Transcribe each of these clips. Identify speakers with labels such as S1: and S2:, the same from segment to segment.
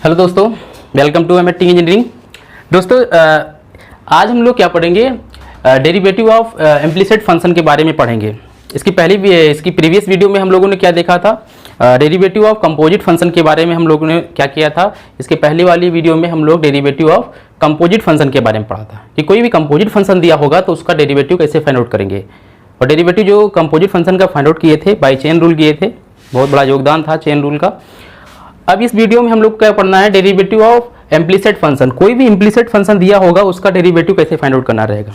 S1: Hello दोस्तों, welcome to एमएट engineering. दोस्तों आज हम लोग क्या पढ़ेंगे, डेरिवेटिव ऑफ इम्प्लिसिट फंक्शन के बारे में पढ़ेंगे। इसकी प्रीवियस वीडियो में हम लोगों ने क्या देखा था, डेरिवेटिव ऑफ कंपोजिट फंक्शन के बारे में हम लोगों ने क्या किया था। इसके पहले वाली वीडियो में हम लोग डेरिवेटिव ऑफ कंपोजिट फंक्शन के बारे में पढ़ा था कि कोई भी कंपोजिट फंक्शन दिया होगा तो उसका डेरिवेटिव कैसे फाइंड आउट करेंगे। और डेरिवेटिव जो कंपोजिट फंक्शन का फाइंड आउट किए थे बाई चेन रूल किए थे, बहुत बड़ा योगदान था चेन रूल का। अब इस वीडियो में हम लोग क्या पढ़ना है, डेरिवेटिव ऑफ इम्प्लिसिट फंक्शन। कोई भी इम्प्लिसिट फंक्शन दिया होगा उसका डेरिवेटिव कैसे फाइंड आउट करना रहेगा।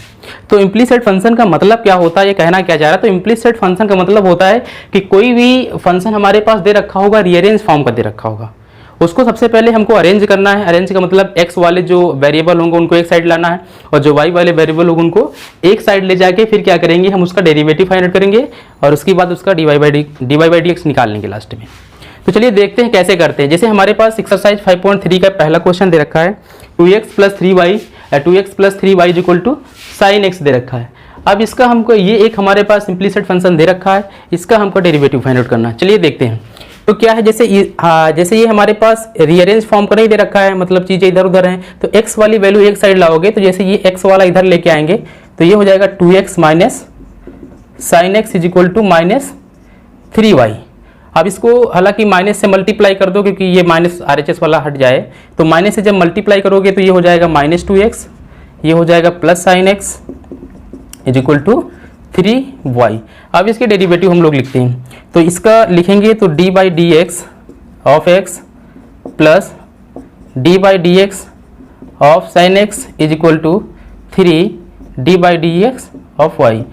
S1: तो इम्प्लिसिट फंक्शन का मतलब क्या होता है, ये कहना क्या चाह रहा है। तो इम्प्लिसिट फंक्शन का मतलब होता है कि कोई भी फंक्शन हमारे पास दे रखा होगा, रीअरेंज फॉर्म का दे रखा होगा, उसको सबसे पहले हमको अरेंज करना है। अरेंज का मतलब एक्स वाले जो वेरिएबल होंगे उनको एक साइड लाना है और जो वाई वाले वेरिएबल होंगे उनको एक साइड ले जाके फिर क्या करेंगे, हम उसका डेरिवेटिव फाइंड आउट करेंगे और उसके बाद उसका d y by d x निकाल लेंगे लास्ट में। तो चलिए देखते हैं कैसे करते हैं। जैसे हमारे पास एक्सरसाइज 5.3 का पहला क्वेश्चन दे रखा है, 2x plus 3y equal to sine x दे रखा है। अब इसका हमको ये एक हमारे पास इम्प्लिसिट फंक्शन दे रखा है, इसका हमको डेरिवेटिव फाइंड आउट करना है। चलिए देखते हैं। तो क्या है, जैसे ये हमारे पास रीअरेंज फॉर्म का नहीं दे रखा है, मतलब चीज़ें इधर उधर हैं, तो x वाली वैल्यू एक साइड लाओगे तो जैसे ये x वाला इधर लेके आएंगे तो ये हो जाएगा 2x minus sine x is equal to minus 3y। अब इसको हालांकि माइनस से मल्टीप्लाई कर दो क्योंकि ये माइनस RHS वाला हट जाए, तो माइनस से जब मल्टीप्लाई करोगे तो ये हो जाएगा माइनस 2x, ये हो जाएगा plus sine x is equal to 3y। अब इसके डेरिवेटिव हम लोग लिखते हैं, तो इसका लिखेंगे तो d by d x of x plus d by d x of sine x is equal to 3 d by d x of y.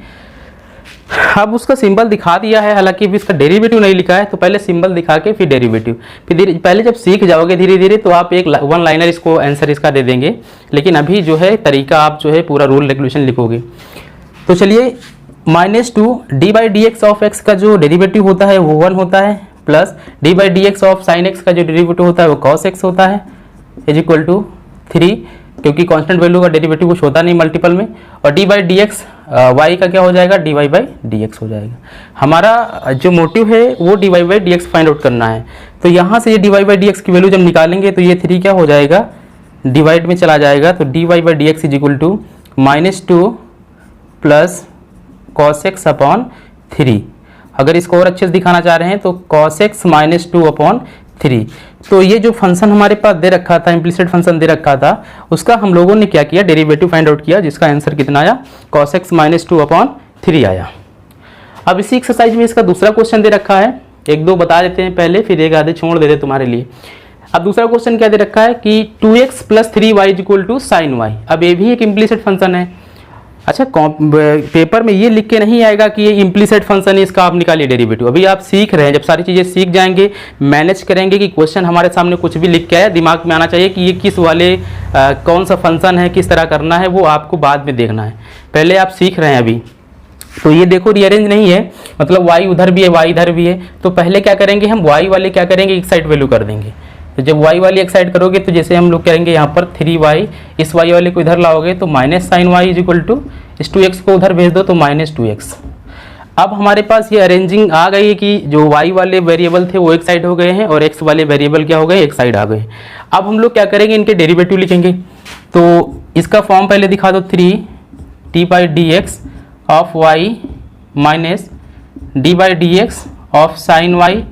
S1: अब उसका सिंबल दिखा दिया है, हालांकि अभी इसका डेरिवेटिव नहीं लिखा है, तो पहले सिंबल दिखा के फिर डेरिवेटिव। फिर पहले जब सीख जाओगे धीरे धीरे तो आप एक वन लाइनर इसको आंसर इसका दे देंगे, लेकिन अभी जो है तरीका आप जो है पूरा रूल रेगुलेशन लिखोगे। तो चलिए -2 d by d x of x का जो डेरिवेटिव होता है वो 1 होता है, plus d by d x of sine x का जो डेरिवेटिव होता है वो कॉस एक्स होता है इज इक्वल टू 3, क्योंकि कांस्टेंट वैल्यू का डेरिवेटिव कुछ होता नहीं मल्टीपल में। और d by d x y का क्या हो जाएगा, d y by d x हो जाएगा। हमारा जो मोटिव है वो d y by d x find out करना है। तो यहाँ से ये d y by d x की वैल्यू जब निकालेंगे तो ये 3 क्या हो जाएगा, डिवाइड में चला जाएगा, तो d y by d x is equal to -2 plus cos x upon 3। अगर इसको और अच्छे से दिखाना चाह रहे हैं तो कॉस एक्स -2 अपॉन 3। तो ये जो फंक्शन हमारे पास दे रखा था, इम्प्लिसिट फंक्शन दे रखा था, उसका हम लोगों ने क्या किया, डेरिवेटिव फाइंड आउट किया, जिसका आंसर कितना आया, cos x -2 अपॉन 3 आया। अब इसी एक्सरसाइज में इसका दूसरा क्वेश्चन दे रखा है, एक दो बता देते हैं पहले, फिर एक आधे छोड़ देते तुम्हारे लिए। अब दूसरा क्वेश्चन क्या दे रखा है कि 2x plus 3y equal to sine y. अब ये भी एक इम्प्लिसिट फंक्शन है। अच्छा, पेपर में ये लिख के नहीं आएगा कि ये इम्प्लिसिट फंक्शन है, इसका आप निकालिए डेरिवेटिव। अभी आप सीख रहे हैं, जब सारी चीज़ें सीख जाएंगे, मैनेज करेंगे कि क्वेश्चन हमारे सामने कुछ भी लिख के आया, दिमाग में आना चाहिए कि ये किस वाले कौन सा फंक्शन है, किस तरह करना है, वो आपको बाद में देखना है। पहले आप सीख रहे हैं अभी। तो ये देखो रीअरेंज नहीं है, मतलब y उधर भी है y इधर भी है, तो पहले क्या करेंगे, हम y वाले क्या करेंगे, एक साइड वैल्यू कर देंगे। तो जब y वाली एक साइड करोगे तो जैसे हम लोग करेंगे यहाँ पर 3y, इस y वाले को इधर लाओगे तो minus sine y is equal to इस 2x को उधर भेज दो तो -2x। अब हमारे पास ये अरेंजिंग आ गई है कि जो y वाले वेरिएबल थे वो एक साइड हो गए हैं और x वाले वेरिएबल क्या हो गए, एक साइड आ गए। अब हम लोग क्या करेंगे, इनके डेरिवेटिव लिखेंगे। तो इसका फॉर्म पहले दिखा दो, 3 d by d x of y minus d by d x of sine y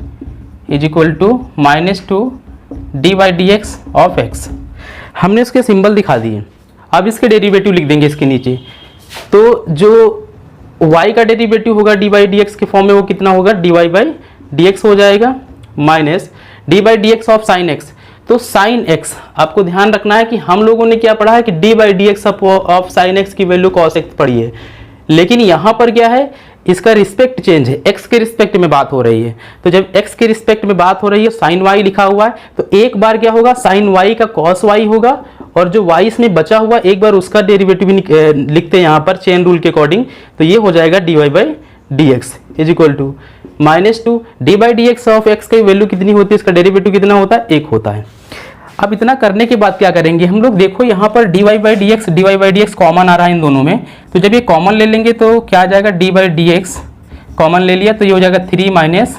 S1: is equal to -2 d by d x of x. हमने इसके सिंबल दिखा दिए। अब इसके डेरिवेटिव लिख देंगे इसके नीचे। तो जो y का डेरिवेटिव होगा डी बाई डी एक्स के फॉर्म में वो कितना होगा, d y by d x हो जाएगा, minus d by d x of sine x. तो साइन एक्स आपको ध्यान रखना है कि हम लोगों ने क्या पढ़ा है कि D by d x of sine x की वैल्यू कॉस एक्स पढ़ी है, लेकिन यहाँ पर क्या है, इसका रिस्पेक्ट चेंज है, x के रिस्पेक्ट में बात हो रही है। तो जब x के रिस्पेक्ट में बात हो रही है, साइन y लिखा हुआ है, तो एक बार क्या होगा, साइन y का cos y होगा, और जो y इसमें बचा हुआ एक बार उसका डेरिवेटिव लिखते हैं यहाँ पर चेन रूल के अकॉर्डिंग, तो ये हो जाएगा d y by d x is equal to -2 d by d x of x की वैल्यू कितनी होती है, इसका डेरिवेटिव कितना होता है, 1 होता है। अब इतना करने के बाद क्या करेंगे हम लोग, देखो यहाँ पर d y by d x common आ रहा है इन दोनों में, तो जब ये कॉमन ले लेंगे तो क्या आ जाएगा, d by d x common ले लिया तो ये हो जाएगा 3 minus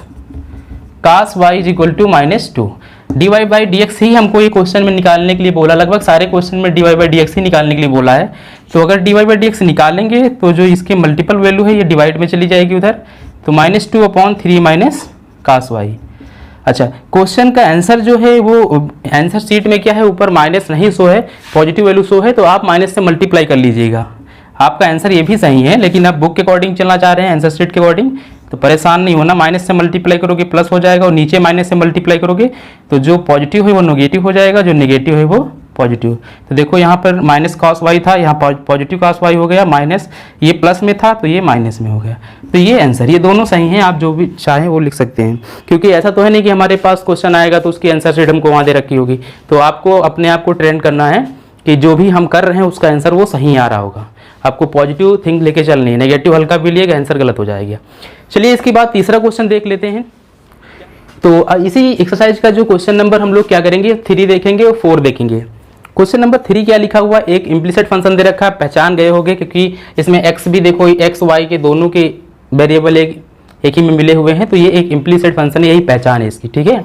S1: cos y is equal to -2। dy by d x ही हमको ये क्वेश्चन में निकालने के लिए बोला, लगभग सारे क्वेश्चन में dy बाई डी एक्स ही निकालने के लिए बोला है। तो अगर dy बाई डी एक्स निकालेंगे तो जो इसके मल्टीपल वैल्यू है ये डिवाइड में चली जाएगी उधर, तो -2/3 माइनस cos y। अच्छा, क्वेश्चन का आंसर जो है वो आंसर शीट में क्या है, ऊपर माइनस नहीं शो है, पॉजिटिव वैल्यू शो है, तो आप माइनस से मल्टीप्लाई कर लीजिएगा। आपका आंसर ये भी सही है, लेकिन आप बुक के अकॉर्डिंग चलना चाह रहे हैं आंसर शीट के अकॉर्डिंग, तो परेशान नहीं होना। माइनस से मल्टीप्लाई करोगे प्लस हो जाएगा, और नीचे माइनस से मल्टीप्लाई करोगे तो जो पॉजिटिव है वो नेगेटिव हो जाएगा, जो नेगेटिव है वो पॉजिटिव। तो देखो यहाँ पर माइनस cos y था, यहाँ पॉजिटिव cos y हो गया, माइनस ये प्लस में था तो ये माइनस में हो गया। तो ये आंसर, ये दोनों सही हैं, आप जो भी चाहें वो लिख सकते हैं, क्योंकि ऐसा तो है नहीं कि हमारे पास क्वेश्चन आएगा तो उसकी आंसर शीट हमको वहाँ दे रखी होगी। तो आपको अपने आप को ट्रेन करना है कि जो भी हम कर रहे हैं उसका आंसर वो सही आ रहा होगा। आपको पॉजिटिव थिंक लेके चलनी है, नेगेटिव हल्का भी लिएगा आंसर गलत हो जाएगा। चलिए इसके बाद तीसरा क्वेश्चन देख लेते हैं। तो इसी एक्सरसाइज का जो क्वेश्चन नंबर हम लोग क्या करेंगे, 3 देखेंगे और 4 देखेंगे। क्वेश्चन नंबर 3 क्या लिखा हुआ, एक इम्प्लिसिट फंक्शन दे रखा है, पहचान गए होंगे क्योंकि इसमें x भी देखो, x y के दोनों के वेरिएबल एक ही में मिले हुए हैं, तो ये एक इम्प्लिसिट फंक्शन है, यही पहचान है इसकी, ठीक है।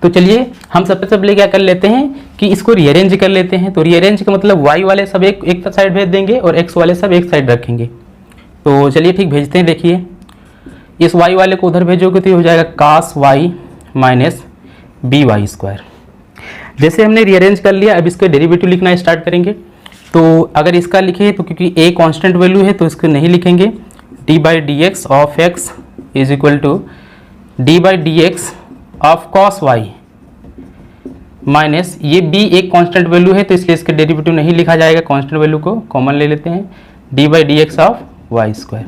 S1: तो चलिए हम सबसे पहले क्या कर लेते हैं कि इसको रीअरेंज कर लेते हैं। तो रीअरेंज का मतलब y वाले सब एक साइड भेज देंगे और x वाले सब एक साइड रखेंगे। तो चलिए ठीक भेजते हैं। देखिए इस y वाले को उधर भेजोगे तो ये हो जाएगा cos y minus b y square. जैसे हमने रीअरेंज कर लिया, अब इसका डेरिवेटिव लिखना स्टार्ट करेंगे। तो अगर इसका लिखे तो क्योंकि a कांस्टेंट वैल्यू है तो इसको नहीं लिखेंगे, d by d x of x is equal to d by d x of cos y minus, ये b एक कांस्टेंट वैल्यू है तो इसलिए इसका डेरिवेटिव नहीं लिखा जाएगा, कांस्टेंट वैल्यू को कॉमन ले लेते हैं, d by d x of y square.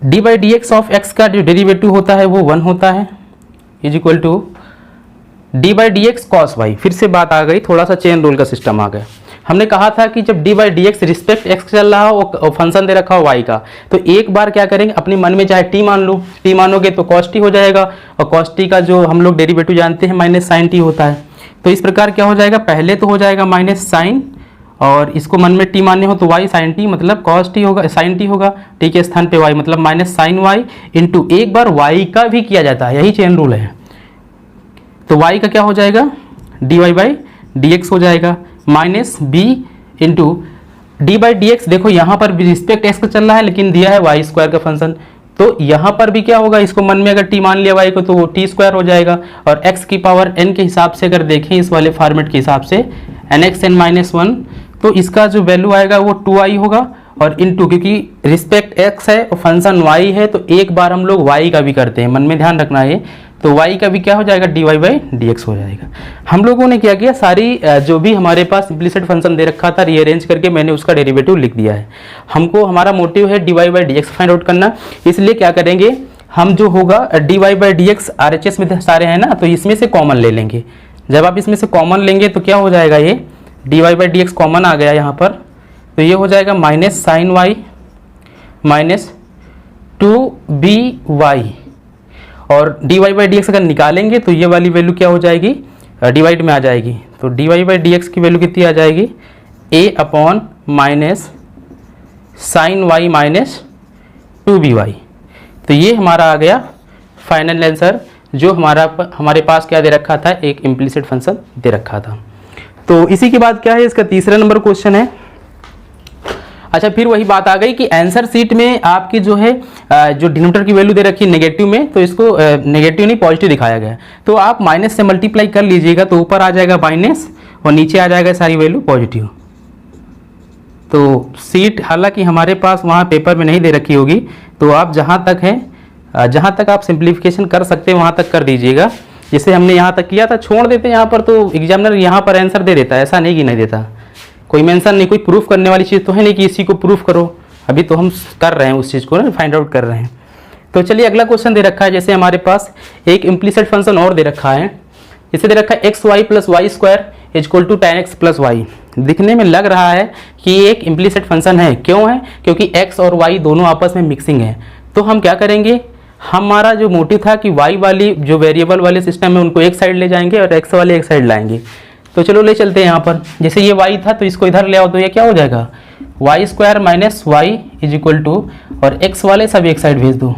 S1: D by d x of x का जो डेरिवेटिव होता है वो 1 होता है, is equal to d by d x cos y. फिर से बात आ गई, थोड़ा सा चेन रूल का सिस्टम आ गया। हमने कहा था कि जब d by d x respect x चल रहा हो और फंक्शन दे रखा हो वाई का, तो एक बार क्या करेंगे, अपने मन में चाहे टी मान लो, टी मानोगे तो कॉस टी हो जाएगा, और कॉस टी का जो हम लोग डेरिवेटिव जानते हैं माइनस साइन टी होता है। तो इस प्रकार क्या हो जाएगा, पहले तो हो जाएगा माइनस साइन, और इसको मन में टी मानने हो तो वाई साइन टी मतलब कॉस टी होगा, साइन टी होगा, टी के स्थान पे वाई मतलब माइनस साइन वाई इंटू एक बार वाई का भी किया जाता है, यही चेन रूल है। तो y का क्या हो जाएगा, d y by d x हो जाएगा minus b into d by d x. देखो यहाँ पर भी रिस्पेक्ट x का चल रहा है लेकिन दिया है वाई स्क्वायर का फंक्शन, तो यहाँ पर भी क्या होगा, इसको मन में अगर t मान लिया y को तो वो टी स्क्वायर हो जाएगा, और x की पावर n के हिसाब से अगर देखें इस वाले फॉर्मेट के हिसाब से nxn-1, तो इसका जो वैल्यू आएगा वो 2i होगा, और इनटू क्योंकि रिस्पेक्ट x है और फंक्शन y है तो एक बार हम लोग y का भी करते हैं, मन में ध्यान रखना है। तो y का भी क्या हो जाएगा, d y by d x हो जाएगा। हम लोगों ने क्या किया, सारी जो भी हमारे पास इम्प्लिसिट फंक्शन दे रखा था रीअरेंज करके मैंने उसका डेरिवेटिव लिख दिया है। हमको हमारा मोटिव है d y by d x find out करना, इसलिए क्या करेंगे हम, जो होगा d y by d x R H S में सारे हैं ना, तो इसमें से कॉमन ले लेंगे। जब आप इसमें से कॉमन लेंगे तो क्या हो जाएगा, ये d y by d x common आ गया यहाँ पर, तो ये हो जाएगा minus sine y minus 2by, और d y by d x अगर निकालेंगे तो ये वाली वैल्यू क्या हो जाएगी, डिवाइड में आ जाएगी। तो d y by d x की वैल्यू कितनी आ जाएगी, a upon minus sine y minus 2by। तो ये हमारा आ गया फाइनल आंसर, जो हमारे पास क्या दे रखा था, एक इम्प्लिसिट फंक्शन दे रखा था। तो इसी के बाद क्या है, इसका तीसरा नंबर क्वेश्चन है। अच्छा, फिर वही बात आ गई कि आंसर शीट में आपकी जो है जो डिनोमिनेटर की वैल्यू दे रखी है नेगेटिव में, तो इसको नेगेटिव नहीं पॉजिटिव दिखाया गया है, तो आप माइनस से मल्टीप्लाई कर लीजिएगा तो ऊपर आ जाएगा माइनस और नीचे आ जाएगा सारी वैल्यू पॉजिटिव। तो सीट हालांकि हमारे पास वहाँ पेपर में नहीं दे रखी होगी, तो आप जहाँ तक है, जहाँ तक आप सिंप्लीफिकेशन कर सकते हैं वहाँ तक कर दीजिएगा। जैसे हमने यहाँ तक किया था, छोड़ देते हैं यहाँ पर तो एग्जामिनर यहाँ पर आंसर दे देता है, ऐसा नहीं कि नहीं देता, कोई मेंशन नहीं, कोई प्रूफ करने वाली चीज़ तो है नहीं कि इसी को प्रूफ करो, अभी तो हम कर रहे हैं उस चीज़ को ना, फाइंड आउट कर रहे हैं। तो चलिए अगला क्वेश्चन दे रखा है, जैसे हमारे पास एक इम्प्लिसिट फंक्शन और दे रखा है, इसे दे रखा है x y plus y square is equal to tan x plus y. दिखने में लग रहा है कि ये एक इम्प्लिसिट फंक्शन है, क्यों है, क्योंकि x और y दोनों आपस में मिक्सिंग है। तो हम क्या करेंगे, हमारा जो मोटिव था कि y वाली जो वेरिएबल वाले सिस्टम है उनको एक साइड ले जाएंगे और x वाले एक साइड लाएंगे। तो चलो ले चलते हैं यहाँ पर, जैसे ये y था तो इसको इधर ले आओ तो ये क्या हो जाएगा, y square minus y is equal to, और x वाले सब एक साइड भेज दो,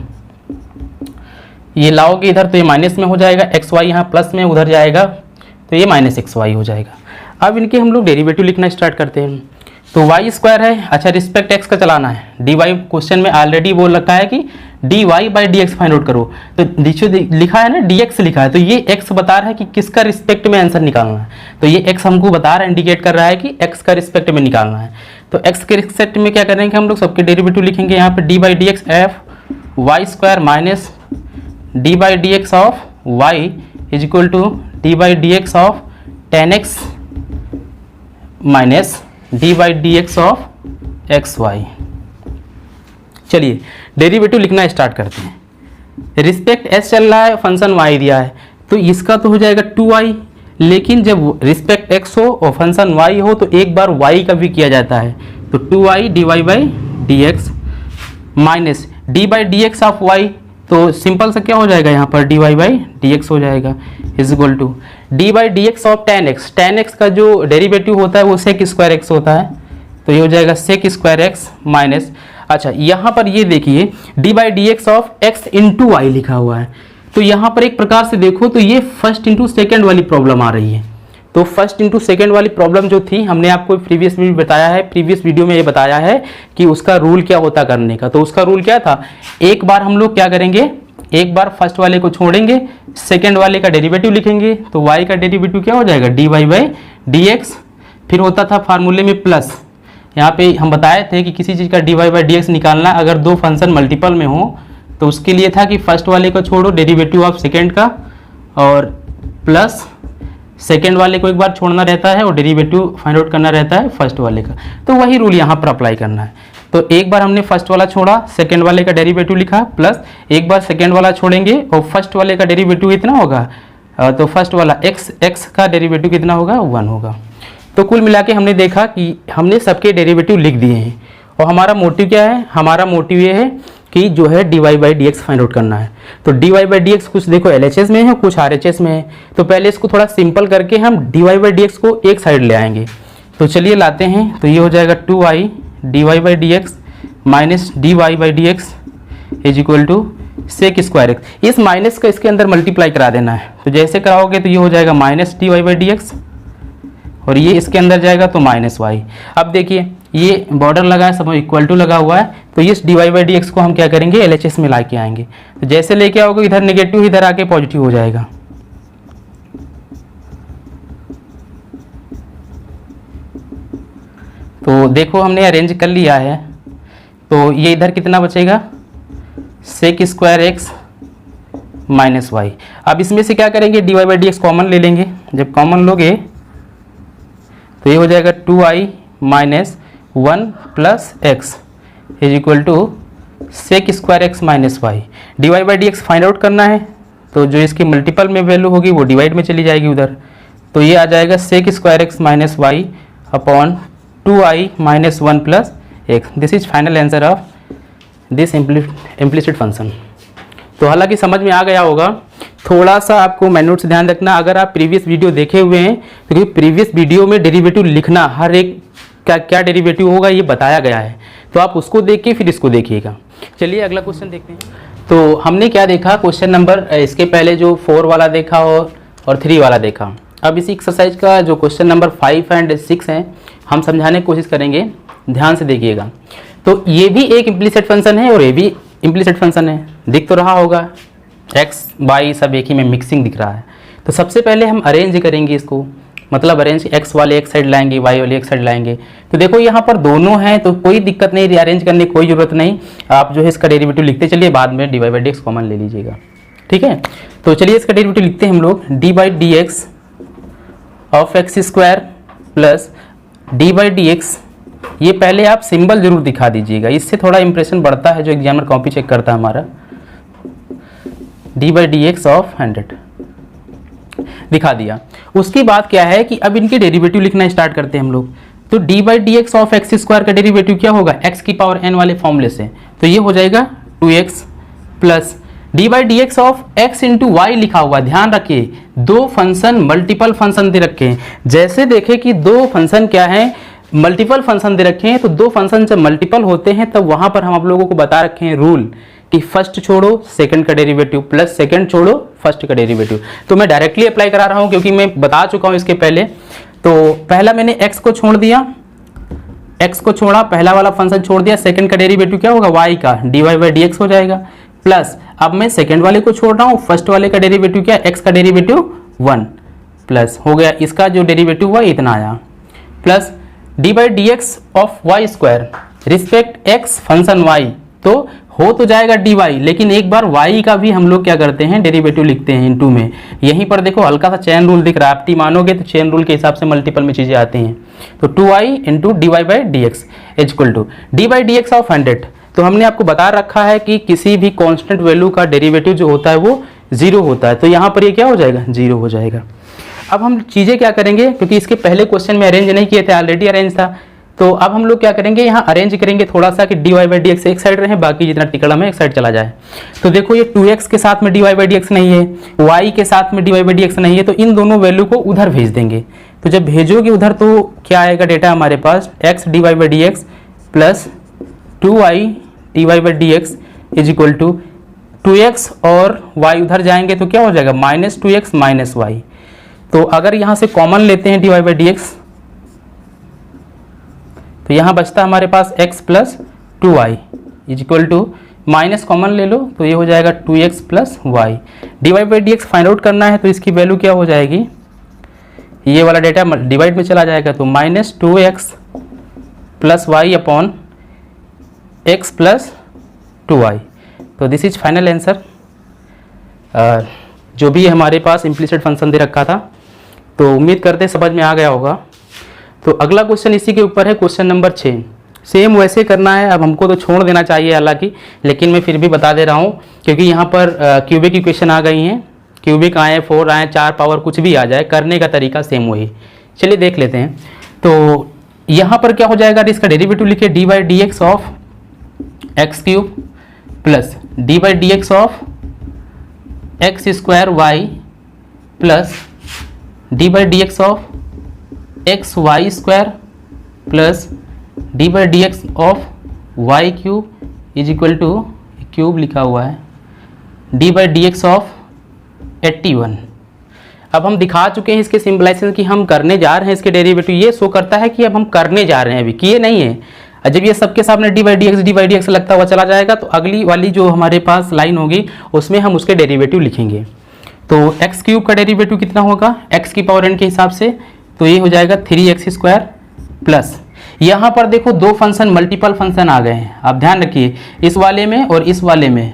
S1: ये लाओगे इधर तो ये माइनस में हो जाएगा, एक्स वाई यहाँ प्लस में उधर जाएगा तो ये माइनस एक्स वाई हो जाएगा। अब इनके हम लोग डेरिवेटिव लिखना स्टार्ट करते हैं। तो वाई स्क्वायर है, अच्छा रिस्पेक्ट एक्स का चलाना है, डी वाई क्वेश्चन में ऑलरेडी बोल रखा है कि d y by d x find out करो, तो नीचे लिखा है ना डी एक्स लिखा है, तो ये एक्स बता रहा है कि किसका रिस्पेक्ट में आंसर निकालना है, तो ये एक्स हमको बता रहा है, इंडिकेट कर रहा है कि एक्स का रिस्पेक्ट में निकालना है। तो एक्स के रिस्पेक्ट में क्या करेंगे हम लोग, सबके डेरिवेटिव लिखेंगे यहाँ पे d by d x of y square minus d by d x of y is equal to d by d x of tan x minus d by d x of x y. चलिए derivative लिखना start करते हैं। Respect S चल रहा है, function Y दिया है, तो इसका तो हो जाएगा 2y, लेकिन जब रिस्पेक्ट x हो और फंक्शन y हो तो एक बार y का भी किया जाता है, तो 2y d y by d x minus d by d x of y, तो सिंपल सा क्या हो जाएगा यहाँ पर d y by d x हो जाएगा is equal to d by d x of tan x. Tan x का जो डेरिवेटिव होता है वो सेक स्क्वायर एक्स होता है, तो ये हो जाएगा सेक स्क्वायर एक्स माइनस, अच्छा यहाँ पर ये देखिए d by d x of x into y लिखा हुआ है, तो यहाँ पर एक प्रकार से देखो तो ये फर्स्ट इंटू सेकेंड वाली प्रॉब्लम आ रही है। तो फर्स्ट इंटू सेकेंड वाली प्रॉब्लम जो थी हमने आपको प्रीवियस वीडियो में ये बताया है कि उसका रूल क्या होता करने का। तो उसका रूल क्या था, एक बार हम लोग क्या करेंगे, एक बार फर्स्ट वाले को छोड़ेंगे, सेकेंड वाले का डेरिवेटिव लिखेंगे, तो y का डेरिवेटिव क्या हो जाएगा d y by d x, फिर होता था फार्मूले में प्लस, यहाँ पे हम बताए थे कि किसी चीज़ का d y by d x निकालना अगर दो फंक्शन मल्टीपल में हो तो उसके लिए था कि फर्स्ट वाले को छोड़ो डेरिवेटिव ऑफ सेकेंड का, और प्लस सेकेंड वाले को एक बार छोड़ना रहता है और डेरिवेटिव फाइंड आउट करना रहता है फर्स्ट वाले का। तो वही रूल यहाँ पर अप्लाई करना है। तो एक बार हमने फर्स्ट वाला छोड़ा, सेकेंड वाले का डेरिवेटिव लिखा, प्लस एक बार सेकेंड वाला छोड़ेंगे और फर्स्ट वाले का डेरिवेटिव कितना होगा, तो फर्स्ट वाला एक्स का डेरिवेटिव कितना होगा, 1 होगा। तो कुल मिला के हमने देखा कि हमने सबके डेरिवेटिव लिख दिए हैं, और हमारा मोटिव क्या है, हमारा मोटिव ये है कि जो है d y by d x find out करना है। तो d y by d x कुछ देखो LHS में है, कुछ RHS में है, तो पहले इसको थोड़ा सिंपल करके हम d y by d x को एक साइड ले आएंगे। तो चलिए लाते हैं, तो ये हो जाएगा 2y d y by d x minus d y by d x is equal to sec square x. इस माइनस का इसके अंदर मल्टीप्लाई करा देना है, तो जैसे कराओगे तो ये हो जाएगा minus d y by d x, और ये इसके अंदर जाएगा तो माइनस वाई। अब देखिए ये बॉर्डर लगा है, सब इक्वल टू लगा हुआ है, तो इस d y by d x को हम क्या करेंगे, LHS में ला के आएंगे। तो जैसे लेके आओगे इधर नेगेटिव, इधर आके पॉजिटिव हो जाएगा। तो देखो हमने अरेंज कर लिया है, तो ये इधर कितना बचेगा, sec square x minus y. अब इसमें से क्या करेंगे, d y by d x common ले लेंगे, जब कॉमन लोगे तो ये हो जाएगा 2i minus 1 plus x is equal to sec square x minus y. D y by d x find out करना है, तो जो इसकी मल्टीपल में वैल्यू होगी वो डिवाइड में चली जाएगी उधर, तो ये आ जाएगा sec square x minus y upon 2i minus 1 plus x. This is final answer of this implicit function. तो हालांकि समझ में आ गया होगा, थोड़ा सा आपको मैन्यूट से ध्यान रखना, अगर आप प्रीवियस वीडियो देखे हुए हैं तो क्योंकि प्रीवियस वीडियो में डेरिवेटिव लिखना हर एक का क्या डेरिवेटिव होगा ये बताया गया है, तो आप उसको देख के फिर इसको देखिएगा। चलिए अगला क्वेश्चन देखते हैं। तो हमने क्या देखा, क्वेश्चन नंबर इसके पहले जो 4 वाला देखा और 3 वाला देखा। अब इसी एक्सरसाइज का जो क्वेश्चन नंबर 5 और 6 हैं हम समझाने की कोशिश करेंगे, ध्यान से देखिएगा। तो ये भी एक इम्प्लिसिट फंक्शन है और ये भी इम्प्लिसिट फंक्शन है, दिख तो रहा होगा, एक्स वाई सब एक ही में मिक्सिंग दिख रहा है। तो सबसे पहले हम अरेंज करेंगे इसको, मतलब अरेंज एक्स वाले एक साइड लाएंगे, वाई वाले एक साइड लाएंगे। तो देखो यहाँ पर दोनों हैं तो कोई दिक्कत नहीं, रीअरेंज करने की कोई ज़रूरत नहीं, आप जो है इसका डेरिवेटिव लिखते चलिए, बाद में d y by d x common ले लीजिएगा, ठीक है। तो चलिए इसका डेरिवेटिव लिखते हैं हम लोग, D by d x of x square plus d by d x. ये पहले आप सिंबल जरूर दिखा दीजिएगा, इससे थोड़ा इंप्रेशन बढ़ता है जो एग्जामिनर कॉपी चेक करता है हमारा। D by d x of 100 दिखा दिया। उसके बाद क्या है कि अब इनके डेरिवेटिव लिखना स्टार्ट करते हैं हम लोग। तो d by d x of x square का डेरिवेटिव क्या होगा, एक्स की पावर n वाले फॉर्मूले से, तो ये हो जाएगा 2x plus d by d x of x into y लिखा हुआ। ध्यान रखिए दो फंक्शन मल्टीपल फंक्शन दे रखे हैं, जैसे देखे कि दो फंक्शन क्या है, मल्टीपल फंक्शन दे रखे हैं। तो दो फंक्शन जब मल्टीपल होते हैं तब वहां पर हम आप लोगों को बता रखे हैं रूल फर्स्ट छोड़ो सेकंड का डेरिवेटिव प्लस सेकंड छोड़ो फर्स्ट का डेरिवेटिव। तो मैं डायरेक्टली अप्लाई करा रहा हूँ क्योंकि मैं बता चुका हूँ इसके पहले। तो पहला मैंने x को छोड़ दिया, x को छोड़ा, पहला वाला फंक्शन छोड़ दिया, सेकंड का डेरिवेटिव क्या होगा y का dy/dx हो जाएगा, प्लस अब मैं सेकंड वाले को छोड़ रहा हूँ, फर्स्ट वाले का डेरिवेटिव क्या, x का डेरिवेटिव 1 प्लस हो गया इसका जो डेरिवेटिव हुआ इतना आया, plus dy/dx of y square respect x function y। तो हो तो जाएगा dy, लेकिन एक बार y का भी हम लोग क्या करते हैं डेरिवेटिव लिखते हैं इनटू में। यहीं पर देखो हल्का सा चेन रूल दिख रहा है, आप टी मानोगे तो चेन रूल के हिसाब से मल्टीपल में चीजें आती हैं। तो 2i into dy/dx equal to dy/dx of 100। तो हमने आपको बता रखा है कि किसी भी कांस्टेंट वैल्यू का डेरिवेटिव जो होता है वो 0 होता है, तो यहाँ पर ये क्या हो जाएगा 0 हो जाएगा। अब हम चीज़ें क्या करेंगे, क्योंकि इसके पहले क्वेश्चन में अरेंज नहीं किए थे, ऑलरेडी अरेंज था, तो अब हम लोग क्या करेंगे यहाँ अरेंज करेंगे थोड़ा सा कि dy/dx एक साइड रहे, बाकी जितना टिकड़म है एक साइड चला जाए। तो देखो ये 2x के साथ में dy/dx नहीं है, y के साथ में dy/dx नहीं है, तो इन दोनों वैल्यू को उधर भेज देंगे। तो जब भेजोगे उधर तो क्या आएगा डेटा हमारे पास, x dy/dx plus 2y dy/dx is equal to 2x और y उधर जाएंगे तो क्या हो जाएगा -2x माइनस y। तो अगर यहाँ से कॉमन लेते हैं dy/dx तो यहाँ बचता हमारे पास x plus 2y is equal to minus common ले लो तो ये हो जाएगा 2x plus y। dy/dx find out करना है तो इसकी वैल्यू क्या हो जाएगी, ये वाला डेटा डिवाइड में चला जाएगा तो -2x plus y upon x plus 2y। तो दिस इज फाइनल आंसर। जो भी हमारे पास इम्प्लिसिट फंक्शन दे रखा था, तो उम्मीद करते समझ में आ गया होगा। तो अगला क्वेश्चन इसी के ऊपर है, क्वेश्चन नंबर 6। सेम वैसे करना है, अब हमको तो छोड़ देना चाहिए हालांकि, लेकिन मैं फिर भी बता दे रहा हूँ क्योंकि यहाँ पर क्यूबिक इक्वेशन आ गई हैं, क्यूबिक आए 4 आए 4 पावर कुछ भी आ जाए, करने का तरीका सेम वही। चलिए देख लेते हैं। तो यहाँ पर क्या हो जाएगा, इसका डेरिवेटिव लिखिए dy/dx of x cube plus dy/dx of x square y plus dy/dx of x y square plus dy/dx of y cube is equal to, cube लिखा हुआ है, dy/dx ऑफ 81। अब हम दिखा चुके हैं इसके सिंपलाइजेशन कि हम करने जा रहे हैं इसके डेरिवेटिव, ये शो करता है कि अब हम करने जा रहे हैं, अभी किए नहीं है। जब ये सबके सामने dy/dx लगता हुआ चला जाएगा तो अगली वाली जो हमारे पास लाइन होगी उसमें हम उसके डेरिवेटिव लिखेंगे। तो एक्स क्यूब का डेरिवेटिव कितना होगा x की पावर n के हिसाब से, तो ये हो जाएगा 3x स्क्वायर प्लस, यहाँ पर देखो दो फंक्शन मल्टीपल फंक्शन आ गए हैं, आप ध्यान रखिए इस वाले में और इस वाले में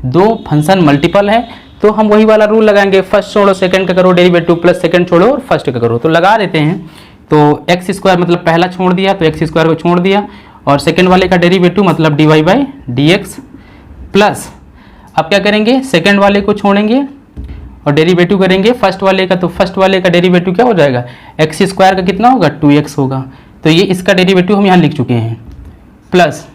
S1: दो फंक्शन मल्टीपल है, तो हम वही वाला रूल लगाएंगे, फर्स्ट छोड़ो सेकंड का करो डेरिवेटिव प्लस सेकंड छोड़ो और फर्स्ट का करो। तो लगा देते हैं, तो एक्स स्क्वायर मतलब पहला छोड़ दिया तो एक्स स्क्वायर को छोड़ दिया, और सेकंड वाले का डेरिवेटिव मतलब dy/dx प्लस, अब क्या करेंगे सेकंड वाले को छोड़ेंगे और डेरिवेटिव करेंगे फर्स्ट वाले का, तो फर्स्ट वाले का डेरिवेटिव क्या हो जाएगा, एक्स स्क्वायर का कितना होगा 2x होगा, तो ये इसका डेरिवेटिव हम यहाँ लिख चुके हैं, plus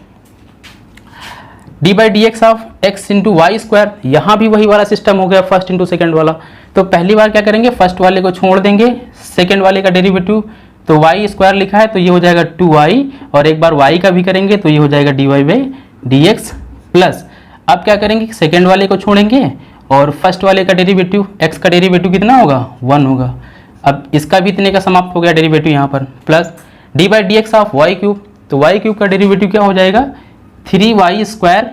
S1: dy/dx of x into y square, यहाँ भी वही वाला सिस्टम हो गया फर्स्ट इंटू सेकेंड वाला। तो पहली बार क्या करेंगे, फर्स्ट वाले को छोड़ देंगे, सेकेंड वाले का डेरिवेटिव तो वाई स्क्वायर लिखा है तो ये हो जाएगा 2y, और एक बार y का भी करेंगे तो ये हो जाएगा dy/dx प्लस, अब क्या करेंगे सेकेंड वाले को छोड़ेंगे और फर्स्ट वाले का डेरिवेटिव x का डेरिवेटिव कितना होगा 1 होगा, अब इसका भी इतने का समाप्त हो गया डेरिवेटिव यहाँ पर, plus dy/dx of y cube, तो वाई क्यूब का डेरिवेटिव क्या हो जाएगा 3y स्क्वायर,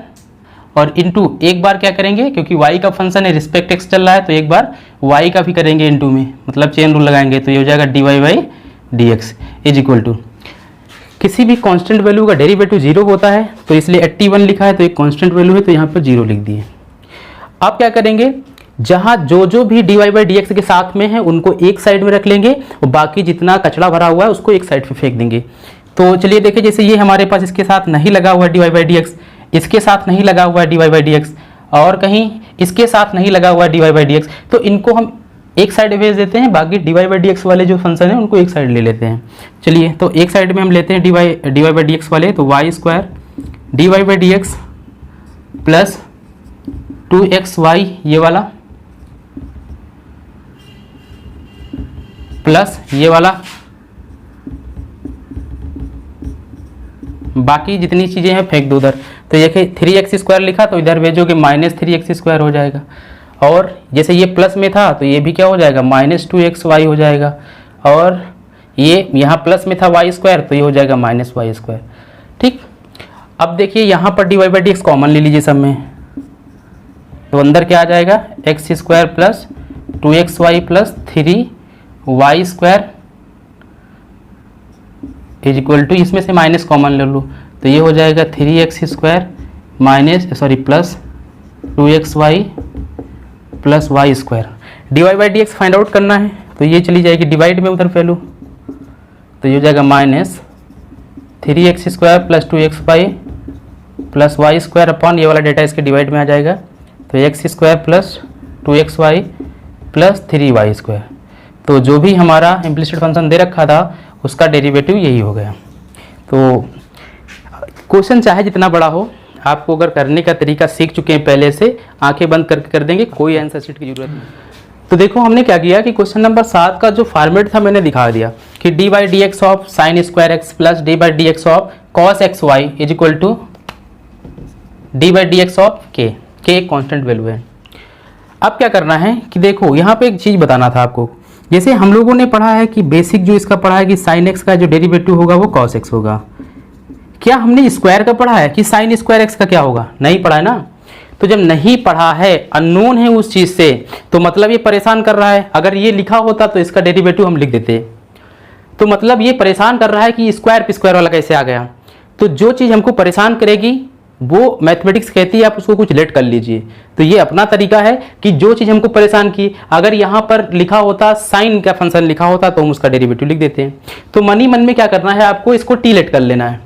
S1: और इंटू एक बार क्या करेंगे क्योंकि y का फंक्शन है रिस्पेक्ट x चल रहा है तो एक बार y का भी करेंगे इंटू में, मतलब चेन रूल लगाएंगे तो ये हो जाएगा dy/dx इज इक्वल टू, किसी भी कांस्टेंट वैल्यू का डेरिवेटिव 0 होता है तो इसलिए 81 लिखा है तो एक कांस्टेंट वैल्यू है तो यहाँ पर 0 लिख दिए। अब क्या करेंगे, जहाँ जो भी dy/dx के साथ में है उनको एक साइड में रख लेंगे और बाकी जितना कचरा भरा हुआ है उसको एक साइड पे फेंक देंगे। तो चलिए देखिए, जैसे ये हमारे पास इसके साथ नहीं लगा हुआ है dy/dx, इसके साथ नहीं लगा हुआ है dy/dx, और कहीं इसके साथ नहीं लगा हुआ है dy/dx, तो इनको हम एक साइड भेज देते हैं, बाकी dy/dx वाले जो फंक्शन है उनको एक साइड ले लेते हैं। चलिए तो एक साइड में हम लेते हैं dy/dx वाले, तो Y square dy/dx plus 2xy ये वाला प्लस ये वाला, बाकी जितनी चीज़ें हैं फेंक दो उधर, तो ये 3x² लिखा तो इधर भेजोगे -3x² हो जाएगा। और जैसे ये प्लस में था तो ये भी क्या हो जाएगा -2xy हो जाएगा। और ये यहाँ प्लस में था y² तो ये हो जाएगा -y²। ठीक, अब देखिए यहाँ पर dy/dx कॉमन ले लीजिए सब में, तो अंदर क्या आ जाएगा x² + 2xy + 3y² = इसमें से माइनस कॉमन ले लो तो ये हो जाएगा 3x² plus 2xy + y²। dy/dx find out करना है तो ये चली जाएगी डिवाइड में उधर वैल्यू, तो ये हो जाएगा -3x² + 2xy + y² अपॉन ये वाला डेटा इसके डिवाइड में आ जाएगा, तो x² + 2xy + 3y²। तो जो भी हमारा इम्प्लिसिट फंक्शन दे रखा था उसका डेरिवेटिव यही हो गया। तो क्वेश्चन चाहे जितना बड़ा हो, आपको अगर करने का तरीका सीख चुके हैं पहले से, आंखें बंद करके कर देंगे, कोई आंसर शीट की जरूरत नहीं। तो देखो हमने क्या किया कि क्वेश्चन नंबर 7 का जो फॉर्मेट था मैंने दिखा दिया कि dy/dx of sin² x plus dy/dx of cos xy = dy/dx of k एक कांस्टेंट वैल्यू है। अब क्या करना है कि देखो यहाँ पे एक चीज़ बताना था आपको, जैसे हम लोगों ने पढ़ा है कि बेसिक जो इसका पढ़ा है कि sin x का जो डेरिवेटिव होगा वो cos x होगा। क्या हमने स्क्वायर का पढ़ा है कि sin² x का क्या होगा? नहीं पढ़ा है ना। तो जब नहीं पढ़ा है, अननोन है उस चीज़ से, तो मतलब ये परेशान कर रहा है। अगर ये लिखा होता तो इसका डेरिवेटिव हम लिख देते, तो मतलब ये परेशान कर रहा है कि स्क्वायर पे स्क्वायर वाला कैसे आ गया। तो जो चीज़ हमको परेशान करेगी वो मैथमेटिक्स कहती है आप उसको कुछ लेट कर लीजिए। तो ये अपना तरीका है कि जो चीज़ हमको परेशान की, अगर यहाँ पर लिखा होता साइन का फंक्शन लिखा होता तो हम उसका डेरिवेटिव लिख देते हैं। तो मन में क्या करना है आपको, इसको टी लेट कर लेना है।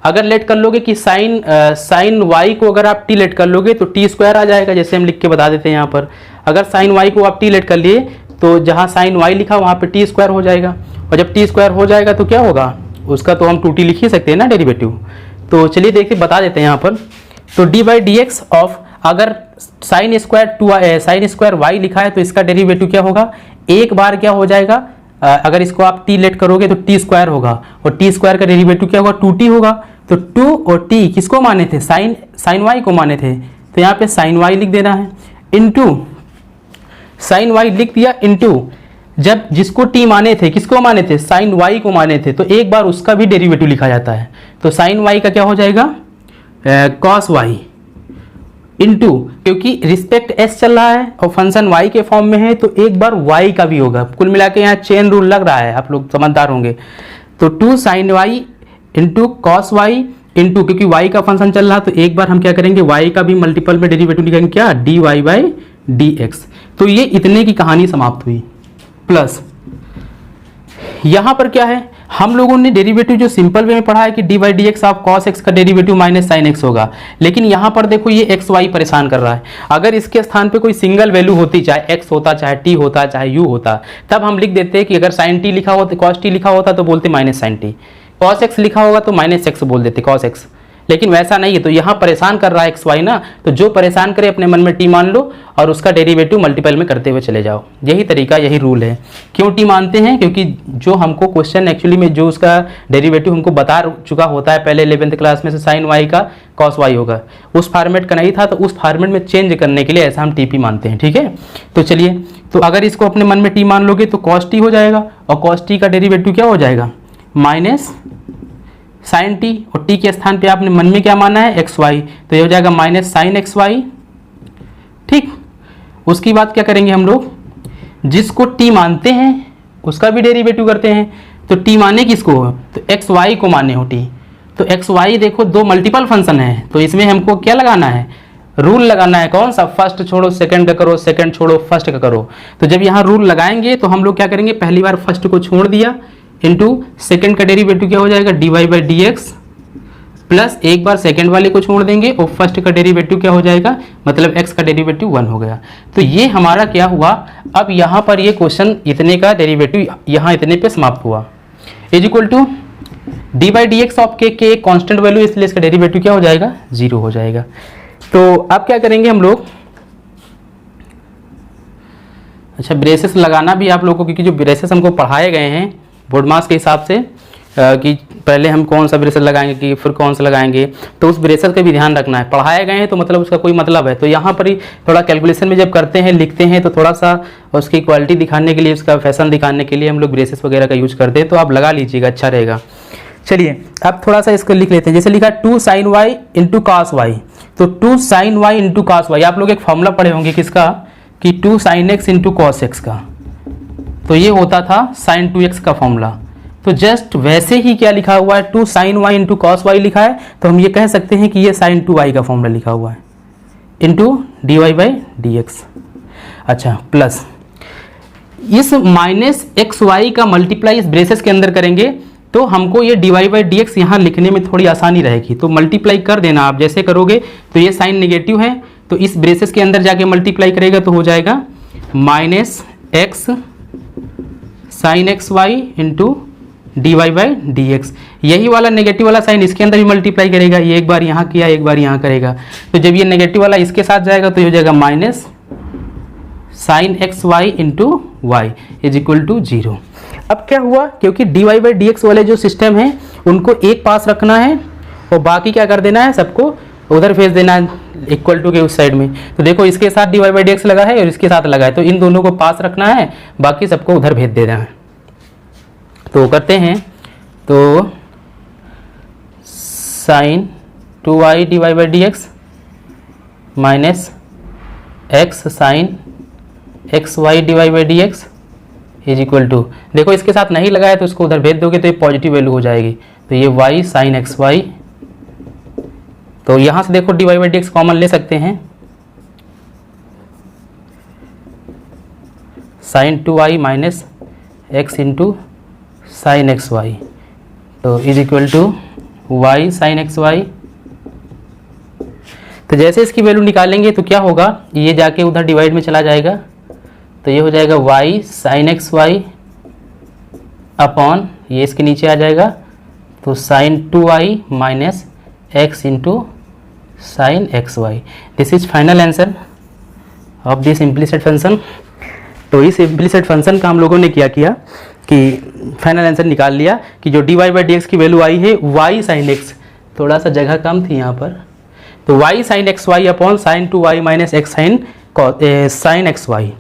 S1: अगर लेट कर लोगे कि साइन वाई को अगर आप टी लेट कर लोगे तो t² आ जाएगा, जैसे हम लिख के बता देते हैं यहाँ पर। अगर साइन वाई को आप टी लेट कर लिए तो जहाँ साइन वाई लिखा वहाँ पे t² हो जाएगा, और जब t² हो जाएगा तो क्या होगा उसका, तो हम 2t लिख ही सकते हैं ना डेरिवेटिव। तो चलिए देखिए बता देते हैं यहाँ पर। तो dy/dx ऑफ, अगर sin² y लिखा है तो इसका डेरिवेटिव क्या होगा, एक बार क्या हो जाएगा, अगर इसको आप t लेट करोगे तो t² होगा, और t² का डेरिवेटिव क्या होगा 2t होगा। तो 2 और t किसको माने थे, साइन y को माने थे, तो यहाँ पे साइन y लिख देना है, इनटू साइन y लिख दिया, इनटू जब जिसको t माने थे, किसको माने थे, साइन y को माने थे, तो एक बार उसका भी डेरिवेटिव लिखा जाता है। तो साइन y का क्या हो जाएगा cos y, इनटू क्योंकि रिस्पेक्ट s चल रहा है और फंक्शन y के फॉर्म में है तो एक बार y का भी होगा। कुल मिला के यहाँ चेन रूल लग रहा है, आप लोग समझदार होंगे। तो 2 sin y into cos y into, क्योंकि y का फंक्शन चल रहा है तो एक बार हम क्या करेंगे y का भी मल्टीपल में डेरिवेटिव लिखेंगे, क्या dy/dx। तो ये इतने की कहानी समाप्त हुई। प्लस यहाँ पर क्या है, हम लोगों ने डेरिवेटिव जो सिंपल वे में पढ़ा है कि dy/dx ऑफ cos x का डेरिवेटिव -sin x होगा, लेकिन यहाँ पर देखो ये x y परेशान कर रहा है। अगर इसके स्थान पे कोई सिंगल वैल्यू होती, चाहे x होता, चाहे t होता, चाहे u होता, तब हम लिख देते कि अगर sin t लिखा होता, cos t लिखा होता तो बोलते -sin t, cos x लिखा होगा तो -x बोल देते cos x, लेकिन वैसा नहीं है। तो यहाँ परेशान कर रहा है एक्स वाई ना, तो जो परेशान करे अपने मन में टी मान लो और उसका डेरिवेटिव मल्टीपल में करते हुए चले जाओ। यही तरीका, यही रूल है। क्यों टी मानते हैं? क्योंकि जो हमको क्वेश्चन एक्चुअली में जो उसका डेरिवेटिव हमको बता चुका होता है पहले 11th क्लास में से, साइन वाई का कॉस वाई होगा, उस फॉर्मेट का नहीं था, तो उस फॉर्मेट में चेंज करने के लिए ऐसा हम टीपी मानते हैं। ठीक है, तो चलिए, तो अगर इसको अपने मन में टी मान लोगे तो कॉस टी हो जाएगा, और कॉस टी का डेरिवेटिव क्या हो जाएगा माइनस साइन टी, और टी के स्थान पे आपने मन में क्या माना है एक्स वाई, तो ये हो जाएगा माइनस साइन एक्स वाई। ठीक, उसकी बात क्या करेंगे हम लोग, जिसको टी मानते हैं उसका भी डेरिवेटिव करते हैं। तो टी माने किसको हो, तो एक्स वाई को माने हो टी। तो एक्स वाई देखो दो मल्टीपल फंक्शन है, तो इसमें हमको क्या लगाना है, रूल लगाना है। कौन सा, फर्स्ट छोड़ो सेकंड का करो, सेकंड छोड़ो फर्स्ट का करो। तो जब यहाँ रूल लगाएंगे तो हम लोग क्या करेंगे, पहली बार फर्स्ट को छोड़ दिया, इंटू सेकेंड का डेरिवेटिव क्या हो जाएगा dy/dx, प्लस एक बार सेकेंड वाले को छोड़ देंगे और फर्स्ट का डेरिवेटिव क्या हो जाएगा, मतलब x का डेरिवेटिव 1 हो गया। तो ये हमारा क्या हुआ, अब यहाँ पर ये क्वेश्चन इतने का डेरिवेटिव यहाँ इतने पे समाप्त हुआ, is equal to dy/dx of k constant value, इसलिए इसका डेरिवेटिव क्या हो जाएगा 0 हो जाएगा। तो अब क्या करेंगे हम लोग, अच्छा ब्रेसेस लगाना भी आप लोगों को, क्योंकि जो ब्रेसेस हमको पढ़ाए गए हैं बोर्ड मास के हिसाब से, कि पहले हम कौन सा ब्रेसेस लगाएंगे कि फिर कौन सा लगाएंगे, तो उस ब्रेसेस का भी ध्यान रखना है। पढ़ाए गए हैं तो मतलब उसका कोई मतलब है। तो यहाँ पर ही थोड़ा कैलकुलेशन में जब करते हैं लिखते हैं तो थोड़ा सा उसकी क्वालिटी दिखाने के लिए, उसका फैशन दिखाने के लिए हम लोग ब्रेसेस वगैरह का यूज करते हैं। तो आप लगा लीजिएगा, अच्छा रहेगा। चलिए अब थोड़ा सा इसको लिख लेते हैं। जैसे लिखा 2 sin y into cos y, तो 2 sin y into cos y, आप लोग एक फॉर्मूला पढ़े होंगे किसका, कि 2 sin x into cos x का, तो ये होता था sin 2x का फॉर्मूला। तो जस्ट वैसे ही क्या लिखा हुआ है, 2 sin y into cos y लिखा है, तो हम ये कह सकते हैं कि ये sin 2y का फॉर्मूला लिखा हुआ है into d y by d x. अच्छा, प्लस इस माइनस एक्स वाई का मल्टीप्लाई इस ब्रेसेस के अंदर करेंगे तो हमको ये d y by d x यहाँ लिखने में थोड़ी आसानी रहेगी। तो मल्टीप्लाई कर देना आप, जैसे करोगे तो ये साइन नेगेटिव है तो इस ब्रेसेस के अंदर जाके मल्टीप्लाई करेगा तो हो जाएगा minus x sine x y into d y by d x. यही वाला नेगेटिव वाला साइन इसके अंदर भी मल्टीप्लाई करेगा, ये एक बार यहाँ किया एक बार यहाँ करेगा, तो जब ये नेगेटिव वाला इसके साथ जाएगा तो हो जाएगा minus sine x y into y is equal to 0। अब क्या हुआ, क्योंकि d y by d x वाले जो सिस्टम है उनको एक पास रखना है और बाकी क्या कर देना है, सबको उधर भेज देना है इक्वल टू के उस साइड में। तो देखो इसके साथ d y by d x लगा है और इसके साथ लगा है, तो इन दोनों को पास रखना है, बाकी सबको उधर भेज देना है। तो करते हैं, तो sine 2y d y by d x minus x sine x y d y by d x is equal to, देखो इसके साथ नहीं लगाया तो इसको उधर भेज दोगे तो ये पॉजिटिव वैल्यू हो जाएगी, तो ये y साइन एक्स वाई, तो यहाँ से देखो d y by d x common ले सकते हैं, sine 2y minus x into sine x y, तो is equal to y sine x y. तो जैसे इसकी वैल्यू निकालेंगे तो क्या होगा, ये जाके उधर डिवाइड में चला जाएगा, तो ये हो जाएगा y sine x y upon ये इसके नीचे आ जाएगा, तो sine 2y minus x into sine x y. This is final answer of this implicit function. तो इस इम्प्लिसिट फंक्शन का हम लोगों ने क्या किया कि फाइनल आंसर निकाल लिया कि जो d y by d x की वैल्यू आई है y साइन एक्स, थोड़ा सा जगह कम थी यहाँ पर, तो y sine x y upon sine 2y minus x sine x y.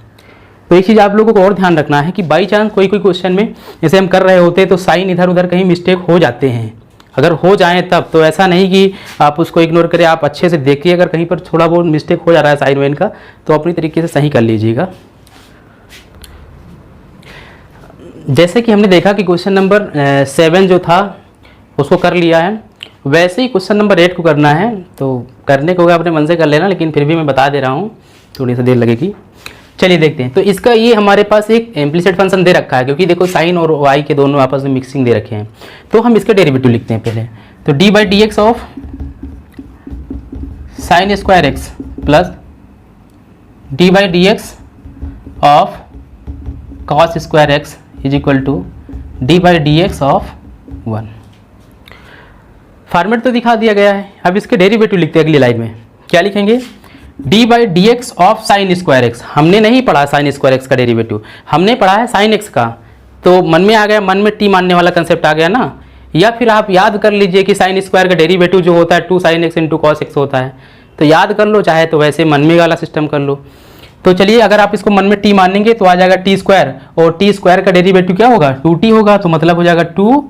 S1: तो एक चीज़ आप लोगों को और ध्यान रखना है कि बाई चांस कोई क्वेश्चन में जैसे हम कर रहे होते हैं तो साइन इधर उधर कहीं मिस्टेक हो जाते हैं, अगर हो जाए तब, तो ऐसा नहीं कि आप उसको इग्नोर करें, आप अच्छे से देखिए, अगर कहीं पर थोड़ा बहुत मिस्टेक हो जा रहा है साइन वेन का तो अपनी तरीके से सही कर लीजिएगा। जैसे कि हमने देखा कि क्वेश्चन नंबर 7 जो था उसको कर लिया है, वैसे ही क्वेश्चन नंबर 8 को करना है, तो करने को अपने मन से कर लेना, लेकिन फिर भी मैं बता दे रहा हूँ, थोड़ी सी देर लगेगी। चलिए देखते हैं। तो इसका ये हमारे पास एक इम्प्लिसिट फंक्शन दे रखा है, क्योंकि देखो साइन और वाई के दोनों आपस में मिक्सिंग दे रखे हैं, तो हम इसका डेरिवेटिव लिखते हैं पहले। तो d by d x of sine square x plus d by d x of cos square x is equal to d by d x of 1। Format तो दिखा दिया गया है, अब इसके डेरिवेटिव लिखते हैं अगली लाइन में। क्या लिखेंगे, d by d x of sine square x. हमने नहीं पढ़ा साइन स्क्वायर एक्स का डेरिवेटिव, हमने पढ़ा है साइन एक्स का, तो मन में आ गया, मन में टी मानने वाला कंसेप्ट आ गया ना। या फिर आप याद कर लीजिए कि साइन स्क्वायर का डेरिवेटिव जो होता है 2 sin x into cos x होता है, तो याद कर लो, चाहे तो वैसे मन में वाला सिस्टम कर लो। तो चलिए अगर आप इसको मन में टी मानेंगे तो आ जाएगा टी स्क्वायर, और टी स्क्वायर का डेरिवेटिव क्या होगा 2t होगा, तो मतलब हो जाएगा 2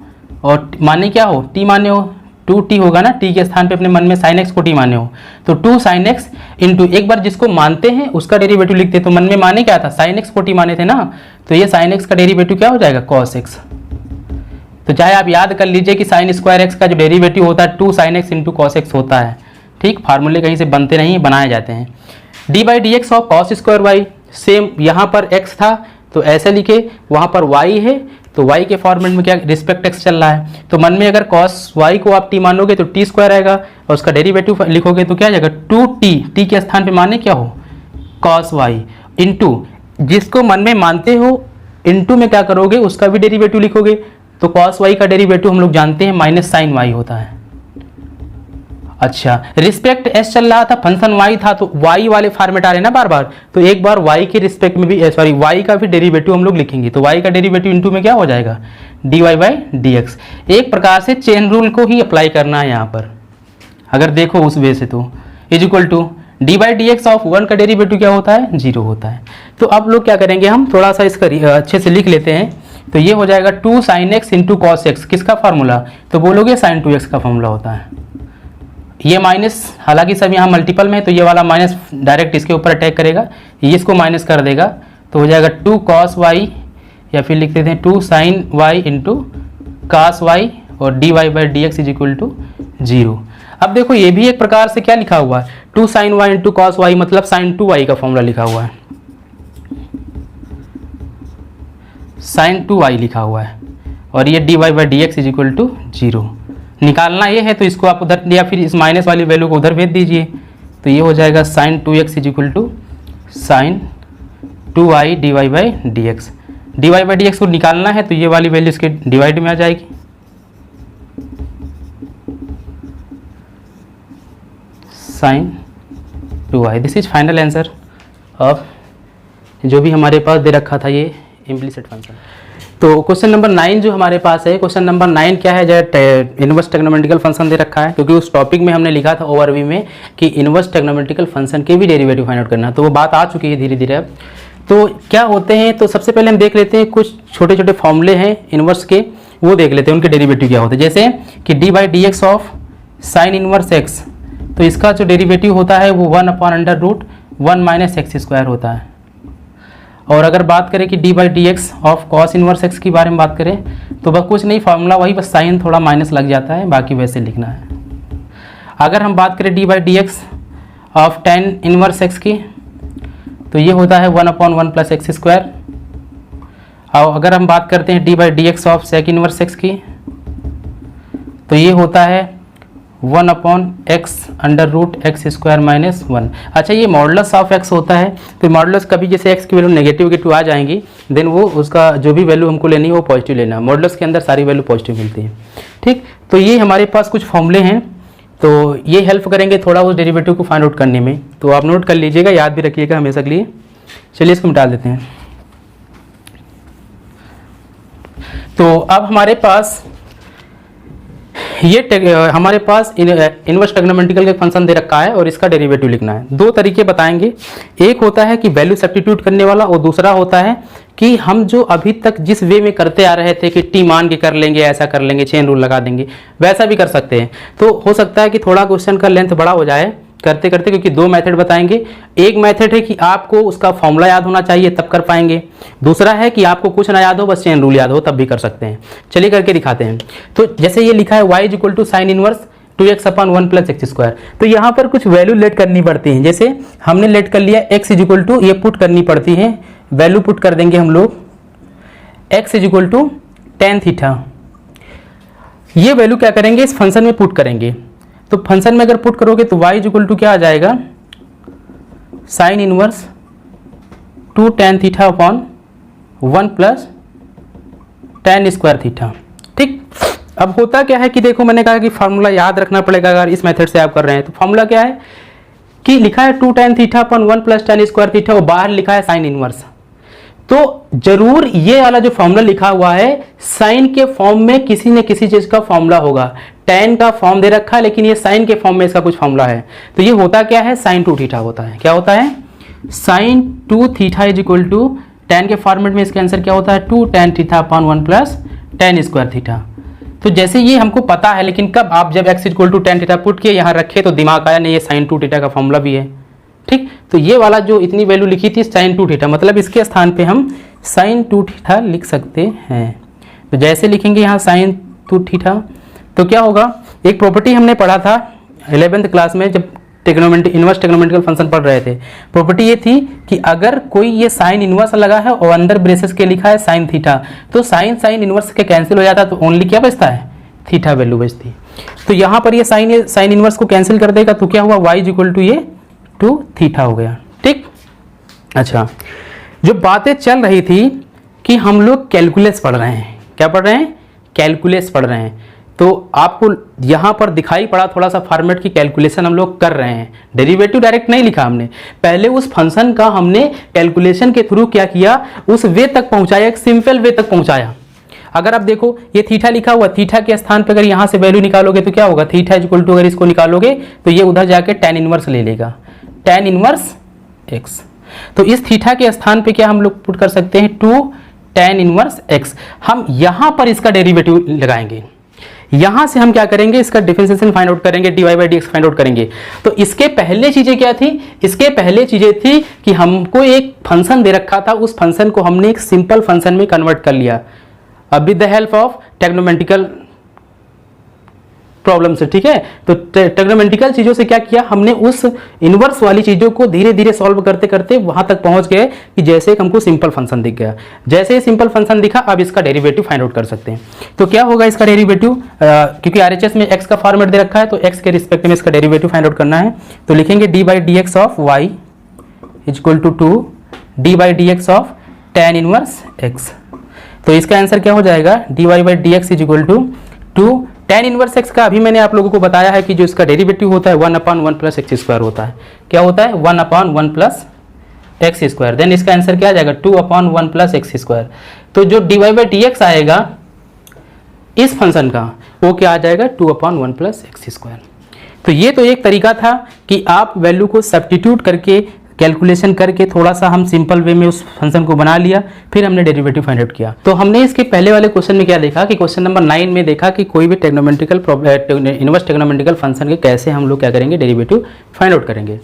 S1: और माने क्या हो, टी माने हो 2t होगा ना, टी के स्थान पे अपने मन में sin x को t माने हो, तो 2 sin x इंटू एक बार जिसको मानते हैं उसका डेरिवेटिव लिखते हैं, तो मन में माने क्या था sin x को t माने थे ना, तो ये sin x का डेरिवेटिव क्या हो जाएगा cos x। तो चाहे आप याद कर लीजिए कि साइन स्क्वायर एक्स का जो डेरिवेटिव होता है 2 sin x into cos x होता है, ठीक, फार्मूले कहीं से बनते नहीं, बनाए जाते हैं। D by d x of cos square y, same यहाँ पर x था तो ऐसे लिखे, वहाँ पर y है तो y के फॉर्मेट में क्या रिस्पेक्ट x चल रहा है, तो मन में अगर cos y को आप t मानोगे तो t स्क्वायर आएगा, और उसका डेरिवेटिव लिखोगे तो क्या आ जाएगा 2t, t के स्थान पे माने क्या हो cos y इंटू जिसको मन में मानते हो इंटू में क्या करोगे उसका भी डेरिवेटिव लिखोगे, तो cos y का डेरिवेटिव हम लोग जानते हैं माइनस साइन y होता है, अच्छा, रिस्पेक्ट एस चल रहा था, फंक्शन वाई था, तो वाई वाले फॉर्मेट आ रहे हैं ना बार बार, तो एक बार वाई के रिस्पेक्ट में भी सॉरी वाई का भी डेरिवेटिव हम लोग लिखेंगे, तो वाई का डेरिवेटिव इनटू में क्या हो जाएगा, d y by d x. एक प्रकार से चेन रूल को ही अप्लाई करना है यहाँ पर, अगर देखो उस वे से, तो is equal to d by d x of 1 का डेरिवेटिव क्या होता है, 0 होता है। तो अब लोग क्या करेंगे, हम थोड़ा सा इसका अच्छे से लिख लेते हैं, तो ये हो जाएगा 2 sin x into cos x, किसका फार्मूला, तो बोलोगे sin 2x का फार्मूला होता है। ये माइनस, हालांकि सब यहाँ मल्टीपल में है, तो ये वाला माइनस डायरेक्ट इसके ऊपर अटैक करेगा, ये इसको माइनस कर देगा, तो हो जाएगा 2 cos y, या फिर लिख देते हैं 2 sin y into cos y, और d y by d x is equal to 0। अब देखो ये भी एक प्रकार से क्या लिखा हुआ है, 2 sin y into cos y, मतलब sin 2y का फॉर्मूला लिखा हुआ है, sin 2y लिखा हुआ है, और ये d y by d x is equal to 0। निकालना ये है, तो इसको आप उधर, या फिर इस माइनस वाली वैल्यू को उधर भेज दीजिए, तो ये हो जाएगा sin 2x is equal to sin 2y d y by d x. D y by d x को निकालना है, तो ये वाली वैल्यू इसके डिवाइड में आ जाएगी, sin 2y। This is final answer of जो भी हमारे पास दे रखा था ये इम्प्लिसिट फंक्शन। तो क्वेश्चन नंबर 9 जो हमारे पास है, क्वेश्चन नंबर 9 क्या है, जो इनवर्स ट्रिग्नोमेट्रिकल फंक्शन दे रखा है, क्योंकि उस टॉपिक में हमने लिखा था ओवरव्यू में कि इनवर्स ट्रिग्नोमेट्रिकल फंक्शन के भी डेरिवेटिव फाइंड आउट करना है, तो वो बात आ चुकी है धीरे धीरे। अब तो क्या होते हैं, तो सबसे पहले हम देख लेते हैं कुछ छोटे छोटे फॉर्मूले हैं इनवर्स के, वो देख लेते हैं उनके डेरिवेटिव क्या होते हैं। जैसे कि D by d x of sine inverse x, तो इसका जो डेरिवेटिव होता है वो 1/√1 माइनस एक्स स्क्वायर होता है। और अगर बात करें कि D by d x of cos inverse x के बारे में बात करें, तो बस कुछ नहीं, फार्मूला वही, बस साइन थोड़ा माइनस लग जाता है, बाकी वैसे लिखना है। अगर हम बात करें D by d x of tan inverse x की, तो ये होता है 1/1 प्लस एक्स स्क्वायर। और अगर हम बात करते हैं d by d x of sec inverse x की, तो ये होता है 1/x स्क्वायर माइनस 1। अच्छा, ये मॉडुलस ऑफ x होता है, तो मॉडुलस कभी जैसे x की वैल्यू नेगेटिव के 2 आ जाएंगी, देन वो उसका जो भी वैल्यू हमको लेनी है वो पॉजिटिव लेना है। मॉडुलस के अंदर सारी वैल्यू पॉजिटिव मिलती है, ठीक। तो ये हमारे पास कुछ फॉर्मूले हैं, तो ये हेल्प करेंगे थोड़ा उस डेरिवेटिव को फाइंड आउट करने में, तो आप नोट कर लीजिएगा, याद भी रखिएगा हमेशा के लिए। चलिए इसको मिटा देते हैं। तो अब हमारे पास ये हमारे पास इनवर्स ट्रिग्नोमेट्रिकल का फंक्शन दे रखा है और इसका डेरिवेटिव लिखना है। दो तरीके बताएंगे, एक होता है कि वैल्यू सब्स्टिट्यूट करने वाला, और दूसरा होता है कि हम जो अभी तक जिस वे में करते आ रहे थे कि टी मान के कर लेंगे, ऐसा कर लेंगे, चेन रूल लगा देंगे, वैसा भी कर सकते हैं। तो हो सकता है कि थोड़ा क्वेश्चन का लेंथ बड़ा हो जाए करते करते, क्योंकि दो मेथड बताएंगे। एक मेथड है कि आपको उसका फॉर्मूला याद होना चाहिए तब कर पाएंगे, दूसरा है कि आपको कुछ ना याद हो, बस चेन रूल याद हो, तब भी कर सकते हैं। चलिए करके दिखाते हैं। तो जैसे ये लिखा है y is equal to sine inverse 2x/1 plus x square, तो यहाँ पर कुछ वैल्यू लेट करनी पड़ती है। जैसे हमने लेट कर लिया x इज इक्वल टू, ये पुट करनी पड़ती है, वैल्यू पुट कर देंगे हम लोग x is equal to tan theta. ये वैल्यू क्या करेंगे, इस फंक्शन में पुट करेंगे। तो फंक्शन में अगर पुट करोगे तो y इज इक्वल टू क्या आ जाएगा, sine inverse 2 tan theta upon 1 plus tan square theta, ठीक। अब होता क्या है कि देखो, मैंने कहा कि फार्मूला याद रखना पड़ेगा अगर इस मेथड से आप कर रहे हैं। तो फार्मूला क्या है कि लिखा है 2 tan theta upon 1 plus tan square theta, और बाहर लिखा है साइन इनवर्स। तो जरूर ये वाला जो फॉर्मूला लिखा हुआ है साइन के फॉर्म में किसी न किसी चीज का फॉर्मूला होगा। tan का फॉर्म दे रखा है, लेकिन ये साइन के फॉर्म में इसका कुछ फॉर्मूला है। तो ये होता क्या है, sin 2 थीटा होता है। क्या होता है, sin 2 theta is equal to, tan के फॉर्मेट में इसका आंसर क्या होता है, 2 tan theta upon 1 plus tan square theta. तो जैसे ये हमको पता है, लेकिन कब, आप जब x equal to tan theta put किए यहाँ रखे तो दिमाग आया नहीं, ये sin 2 थीटा का फॉर्मूला भी है, ठीक। तो ये वाला जो इतनी वैल्यू लिखी थी sin 2 थीटा, मतलब इसके स्थान पे हम sin 2 थीटा लिख सकते हैं। तो जैसे लिखेंगे यहाँ sin 2 थीटा, तो क्या होगा, एक प्रॉपर्टी हमने पढ़ा था 11th क्लास में जब इनवर्स ट्रिग्नोमेट्रिकल फंक्शन पढ़ रहे थे। प्रॉपर्टी ये थी कि अगर कोई ये साइन इनवर्स लगा है और अंदर ब्रेसेस के लिखा है साइन थीटा, तो साइन इनवर्स के कैंसिल हो जाता, तो ओनली क्या बचता है, थीटा वैल्यू बचती। तो यहाँ पर ये साइन इनवर्स को कैंसिल कर देगा, तो क्या हुआ, y इज इक्वल टू ये 2 थीटा हो गया, ठीक। अच्छा, जो बातें चल रही थी कि हम लोग कैलकुलस पढ़ रहे हैं, क्या पढ़ रहे हैं, कैलकुलस पढ़ रहे हैं, तो आपको यहाँ पर दिखाई पड़ा थोड़ा सा फॉर्मेट की कैलकुलेशन हम लोग कर रहे हैं। डेरिवेटिव डायरेक्ट नहीं लिखा हमने, पहले उस फंक्शन का हमने कैलकुलेशन के थ्रू क्या किया, उस वे तक पहुँचाया, एक सिंपल वे तक पहुँचाया। अगर आप देखो ये थीटा लिखा हुआ, थीटा के स्थान पे अगर यहाँ से वैल्यू निकालोगे तो क्या होगा, थीटा इक्वल टू अगर इसको निकालोगे तो ये उधर जाके tan इनवर्स ले लेगा, tan इनवर्स x। तो इस थीटा के स्थान पे क्या हम लोग पुट कर सकते हैं, 2 tan इनवर्स x। हम यहाँ पर इसका डेरिवेटिव लगाएंगे, यहाँ से हम क्या करेंगे, इसका डिफरेंशिएशन फाइंड आउट करेंगे, dy by dx find out करेंगे। तो इसके पहले चीजें क्या थी, इसके पहले चीजें थी कि हमको एक फंक्शन दे रखा था, उस फंक्शन को हमने एक सिंपल फंक्शन में कन्वर्ट कर लिया with the help of trigonometrical problem से, ठीक है। तो टेक्नोमेंटिकल चीजों से क्या किया हमने, उस इनवर्स वाली चीजों को धीरे धीरे सॉल्व करते करते वहां तक पहुंच गए कि जैसे हमको सिंपल फंक्शन दिख गया। जैसे ही सिंपल फंक्शन दिखा, अब इसका डेरिवेटिव फाइंड आउट कर सकते हैं। तो क्या होगा इसका डेरिवेटिव, क्योंकि आरएचएस में एक्स का फॉर्मेट दे रखा है तो एक्स के रिस्पेक्ट में इसका डेरिवेटिव फाइंड आउट करना है। तो लिखेंगे d by d x of y equal to 2 d by d x of tan inverse x. तो इसका आंसर क्या हो जाएगा, d y by d x is equal to 2 tan inverse x का अभी मैंने आप लोगों को बताया है कि जो इसका डेरिवेटिव होता है 1/1 प्लस एक्स स्क्वायर होता है। क्या होता है, 1/1 प्लस एक्स स्क्वायर। देन इसका आंसर क्या आ जाएगा, 2/1 प्लस एक्स स्क्वायर। तो जो d y by d x आएगा इस फंक्शन का, वो क्या आ जाएगा, 2/1 प्लस एक्स स्क्वायर। तो ये तो एक तरीका था कि आप वैल्यू को सब्स्टिट्यूट करके कैलकुलेशन करके थोड़ा सा हम सिंपल वे में उस फंक्शन को बना लिया, फिर हमने डेरिवेटिव फाइंड आउट किया। तो हमने इसके पहले वाले क्वेश्चन में क्या देखा कि क्वेश्चन नंबर 9 में देखा कि कोई भी टेक्नोमेंटिकल इनवर्स टेक्नोमेंटिकल फंक्शन के कैसे हम लोग क्या करेंगे, डेरिवेटिव फाइंड आउट करेंगे।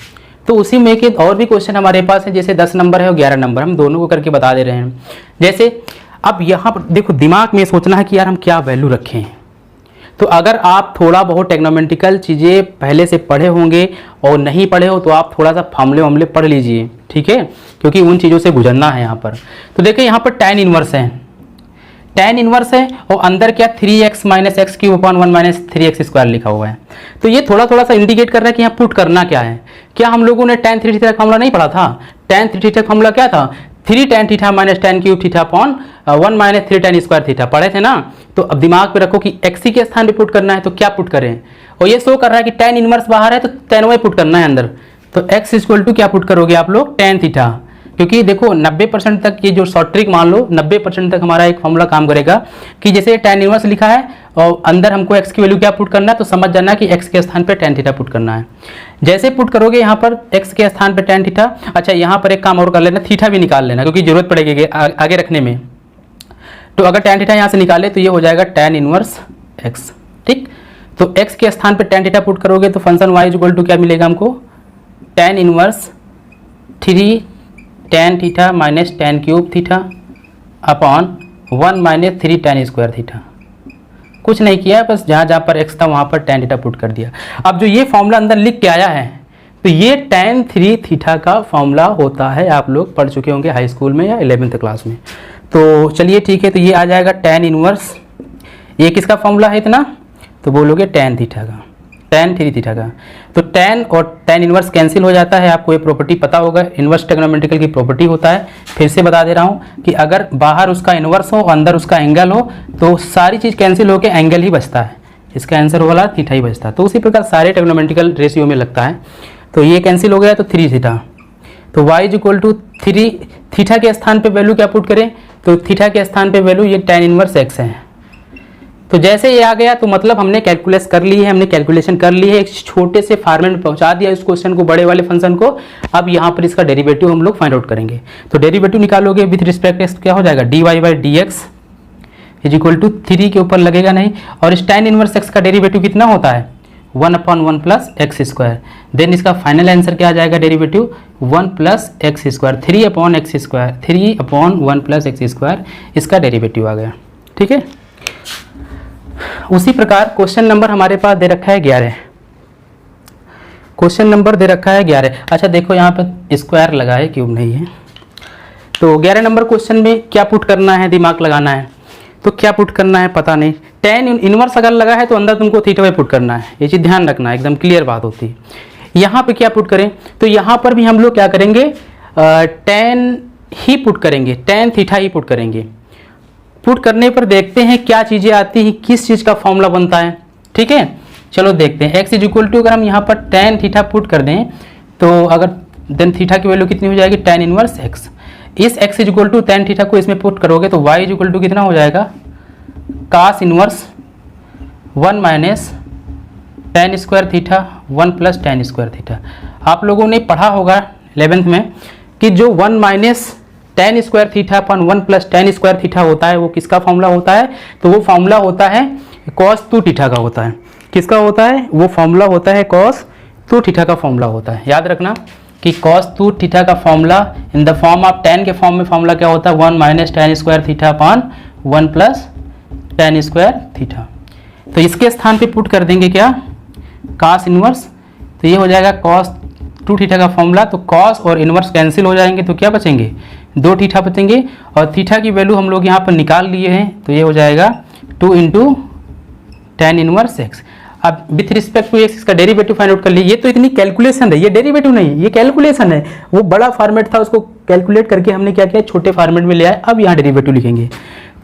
S1: तो उसी में एक और भी क्वेश्चन हमारे पास है, जैसे 10 नंबर है और 11 नंबर, हम दोनों को करके बता दे रहे हैं। जैसे अब यहाँ पर देखो, दिमाग में सोचना है कि यार हम क्या वैल्यू रखें। तो अगर आप थोड़ा बहुत टेक्नोमेंटिकल चीज़ें पहले से पढ़े होंगे और नहीं पढ़े हो तो आप थोड़ा सा फार्मूले पढ़ लीजिए, ठीक है, क्योंकि उन चीज़ों से गुजरना है यहाँ पर। तो देखिए यहाँ पर tan इनवर्स है, tan इनवर्स है और अंदर क्या 3x minus x cube upon 1 minus 3x square लिखा हुआ है। तो ये थोड़ा सा इंडिकेट कर रहा है कि यहाँ पुट करना क्या है। क्या हम लोगों ने tan 3 थीटा का फॉर्मूला नहीं पढ़ा था, tan 3 थीटा का फॉर्मूला क्या था, 3 tan theta minus tan cube theta upon 1 minus 3 tan square theta, पढ़े थे ना। तो अब दिमाग पे रखो कि एक्स के स्थान पे पुट करना है तो क्या पुट करें, और ये शो कर रहा है कि tan इनवर्स बाहर है तो tan y पुट करना है अंदर। तो x इक्वल टू क्या पुट करोगे आप लोग, tan थीटा, क्योंकि देखो 90% तक ये जो शॉर्ट ट्रिक मान लो 90% तक हमारा एक फॉर्मूला काम करेगा कि जैसे tan इनवर्स लिखा है और अंदर हमको x की वैल्यू क्या पुट करना है, तो समझ जाना कि x के स्थान पे tan थीटा पुट करना है। जैसे पुट करोगे यहाँ पर x के स्थान पे tan थीटा, अच्छा यहाँ पर एक काम और कर लेना, थीटा भी निकाल लेना क्योंकि जरूरत पड़ेगी आगे रखने में। तो अगर tan थीटा यहाँ से निकाले तो ये हो जाएगा tan इनवर्स x, ठीक। तो x के स्थान पे tan थीटा पुट करोगे तो फंक्शन y इक्वल टू क्या मिलेगा हमको, tan inverse 3 tan theta minus tan cube theta upon 1 minus 3 tan square theta. कुछ नहीं किया, बस जहाँ पर x था वहाँ पर tan थीटा पुट कर दिया। अब जो ये फॉर्मूला अंदर लिख के आया है तो ये tan 3 थीटा का फॉर्मूला होता है, आप लोग पढ़ चुके होंगे हाई स्कूल में या 11th क्लास में। तो चलिए ठीक है, तो ये आ जाएगा tan इनवर्स, ये किसका फॉर्मूला है इतना, तो बोलोगे tan थीटा का, tan 3 थीटा का। तो tan और tan इनवर्स कैंसिल हो जाता है, आपको ये प्रॉपर्टी पता होगा, इनवर्स टेक्नोमेंटिकल की प्रॉपर्टी होता है। फिर से बता दे रहा हूँ कि अगर बाहर उसका इनवर्स हो अंदर उसका एंगल हो तो सारी चीज़ कैंसिल होकर एंगल ही बचता है, इसका आंसर वाला थीटा ही बचता है। तो उसी प्रकार सारे टेक्नोमेंटिकल रेशियो में लगता है। तो ये कैंसिल हो गया तो 3 थीटा, तो y इक्वल टू 3 थीटा के स्थान पे वैल्यू क्या पुट करें, तो थीटा के स्थान पे वैल्यू ये tan इनवर्स x है। तो जैसे ये आ गया तो मतलब हमने कैलकुलेट कर ली है, हमने कैलकुलेशन कर ली है, एक छोटे से फॉर्मेट में पहुंचा दिया इस क्वेश्चन को, बड़े वाले फंक्शन को। अब यहाँ पर इसका डेरिवेटिव हम लोग फाइंड आउट करेंगे। तो डेरिवेटिव निकालोगे विथ रिस्पेक्ट एक्स, क्या हो जाएगा, d y by d x is equal to 3 के ऊपर लगेगा नहीं, और इस tan इनवर्स एक्स का डेरिवेटिव कितना होता है, 1/1 प्लस एक्स स्क्वायर। देन इसका फाइनल आंसर क्या आ जाएगा, derivative 1 plus x square, 3/x square, 3/1 plus x square, इसका डेरिवेटिव आ गया, ठीक है। उसी प्रकार क्वेश्चन नंबर हमारे पास दे रखा है 11, क्वेश्चन नंबर दे रखा है 11। अच्छा देखो यहाँ पर स्क्वायर लगा है, क्यूब नहीं है। तो 11 नंबर क्वेश्चन में क्या पुट करना है, दिमाग लगाना है। तो क्या पुट करना है पता नहीं, tan इनवर्स अगर लगा है तो अंदर तुमको थीटा में पुट करना है, ये चीज़ ध्यान रखना है, एकदम क्लियर बात होती है। यहाँ पे क्या पुट करें, तो यहाँ पर भी हम लोग क्या करेंगे, tan ही पुट करेंगे, tan थीटा ही पुट करेंगे। पुट करने पर देखते हैं क्या चीज़ें आती हैं, किस चीज़ का फॉर्मूला बनता है। ठीक है, चलो देखते हैं। x इज इक्वल टू, अगर हम यहाँ पर tan थीटा पुट कर दें तो अगर देन थीटा की वैल्यू कितनी हो जाएगी, tan इनवर्स x। इस x is equal to tan theta को इसमें पुट करोगे तो y इज इक्वल टू कितना हो जाएगा, cos inverse 1 minus tan square theta 1 plus tan square theta. आप लोगों ने पढ़ा होगा 11th में कि जो 1 माइनस tan स्क्वायर थीटा अपन 1 प्लस tan स्क्वायर थीटा होता है वो किसका फॉर्मूला होता है, तो वो फॉर्मूला होता है cos 2 थीटा का होता है। किसका होता है, वो फॉर्मूला होता है cos 2 थीटा का फॉर्मूला होता है। याद रखना कि cos 2 थीटा का formula in the form of tan के फॉर्म में फॉर्मूला क्या होता है, 1 minus tan square theta upon 1 plus tan square theta. तो इसके स्थान पे पुट कर देंगे क्या, cos इनवर्स, तो ये हो जाएगा cos 2 थीटा का फॉर्मूला। तो cos और इनवर्स कैंसिल हो जाएंगे तो क्या बचेंगे, 2 थीटा बचेंगे। और थीटा की वैल्यू हम लोग यहाँ पर निकाल लिए हैं तो ये हो जाएगा 2 इंटू tan इनवर्स x। अब विथ रिस्पेक्ट टू x इसका डेरिवेटिव फाइंड आउट कर लिए। ये तो इतनी कैलकुलेशन है, ये डेरिवेटिव नहीं है, ये कैलकुलेशन है। वो बड़ा फॉर्मेट था, उसको कैलकुलेट करके हमने क्या किया, छोटे फॉर्मेट में ले आए। अब यहाँ डेरिवेटिव लिखेंगे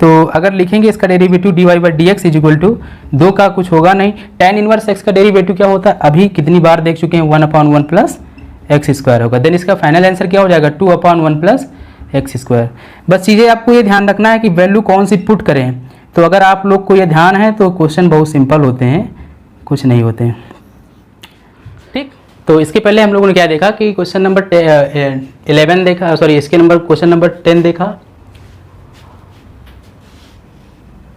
S1: तो अगर लिखेंगे इसका derivative dy by d x is equal to 2 का कुछ होगा नहीं, tan इनवर्स x का डेरिवेटिव क्या होता है, अभी कितनी बार देख चुके हैं, 1 अपॉन 1 प्लस एक्स स्क्वायर होगा। देन इसका फाइनल आंसर क्या हो जाएगा, 2 अपॉन 1 प्लस एक्स स्क्वायर। बस चीज़ें आपको ये ध्यान रखना है कि वैल्यू कौन सी पुट करें। तो अगर आप लोग को ये ध्यान है तो क्वेश्चन बहुत सिंपल होते हैं, कुछ नहीं होते हैं। ठीक, तो इसके पहले हम लोगों ने क्या देखा कि क्वेश्चन नंबर 11 देखा, सॉरी इसके नंबर क्वेश्चन नंबर 10 देखा,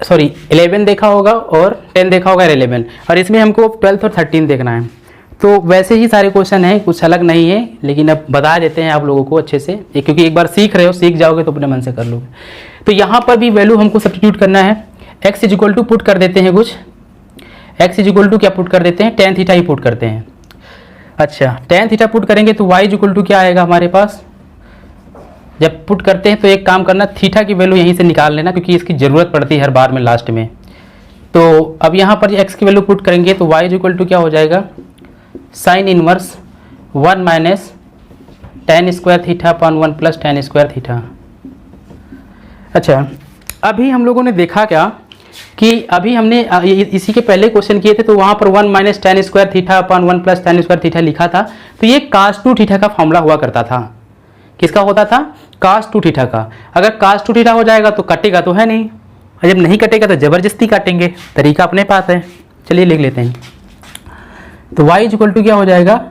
S1: सॉरी 11 देखा होगा और 10 देखा होगा 11, और इसमें हमको 12 और 13 देखना है। तो वैसे ही सारे क्वेश्चन हैं, कुछ अलग नहीं है, लेकिन अब बता देते हैं आप लोगों को अच्छे से, क्योंकि एक बार सीख रहे हो, सीख जाओगे तो अपने मन से कर लोगे। तो यहाँ पर भी वैल्यू हमको सब्स्टिट्यूट करना है। x is equal to put कर देते हैं कुछ, x इज इक्वल टू क्या पुट कर देते हैं, tan थीटा ही पुट करते हैं। अच्छा, tan थीटा पुट करेंगे तो y इज इक्वल टू क्या आएगा हमारे पास, जब पुट करते हैं तो एक काम करना, थीटा की वैल्यू यहीं से निकाल लेना, क्योंकि इसकी ज़रूरत पड़ती है हर बार में लास्ट में। तो अब यहाँ पर x की वैल्यू पुट करेंगे तो y इज इक्वल टू क्या हो जाएगा, sine inverse 1 minus tan square theta upon 1 plus tan square theta. अच्छा, अभी हम लोगों ने देखा क्या कि अभी हमने इसी के पहले क्वेश्चन किए थे तो वहाँ पर 1 minus tan square theta upon 1 plus tan square theta लिखा था। तो ये cos 2 थीटा का फॉर्मूला हुआ करता था। किसका होता था, cos 2 थीटा का। अगर cos 2 थीटा हो जाएगा तो कटेगा तो है नहीं, और जब नहीं कटेगा तो ज़बरदस्ती काटेंगे, तरीका अपने पास है। चलिए लिख लेते हैं। तो y इज इक्वल टू क्या हो जाएगा,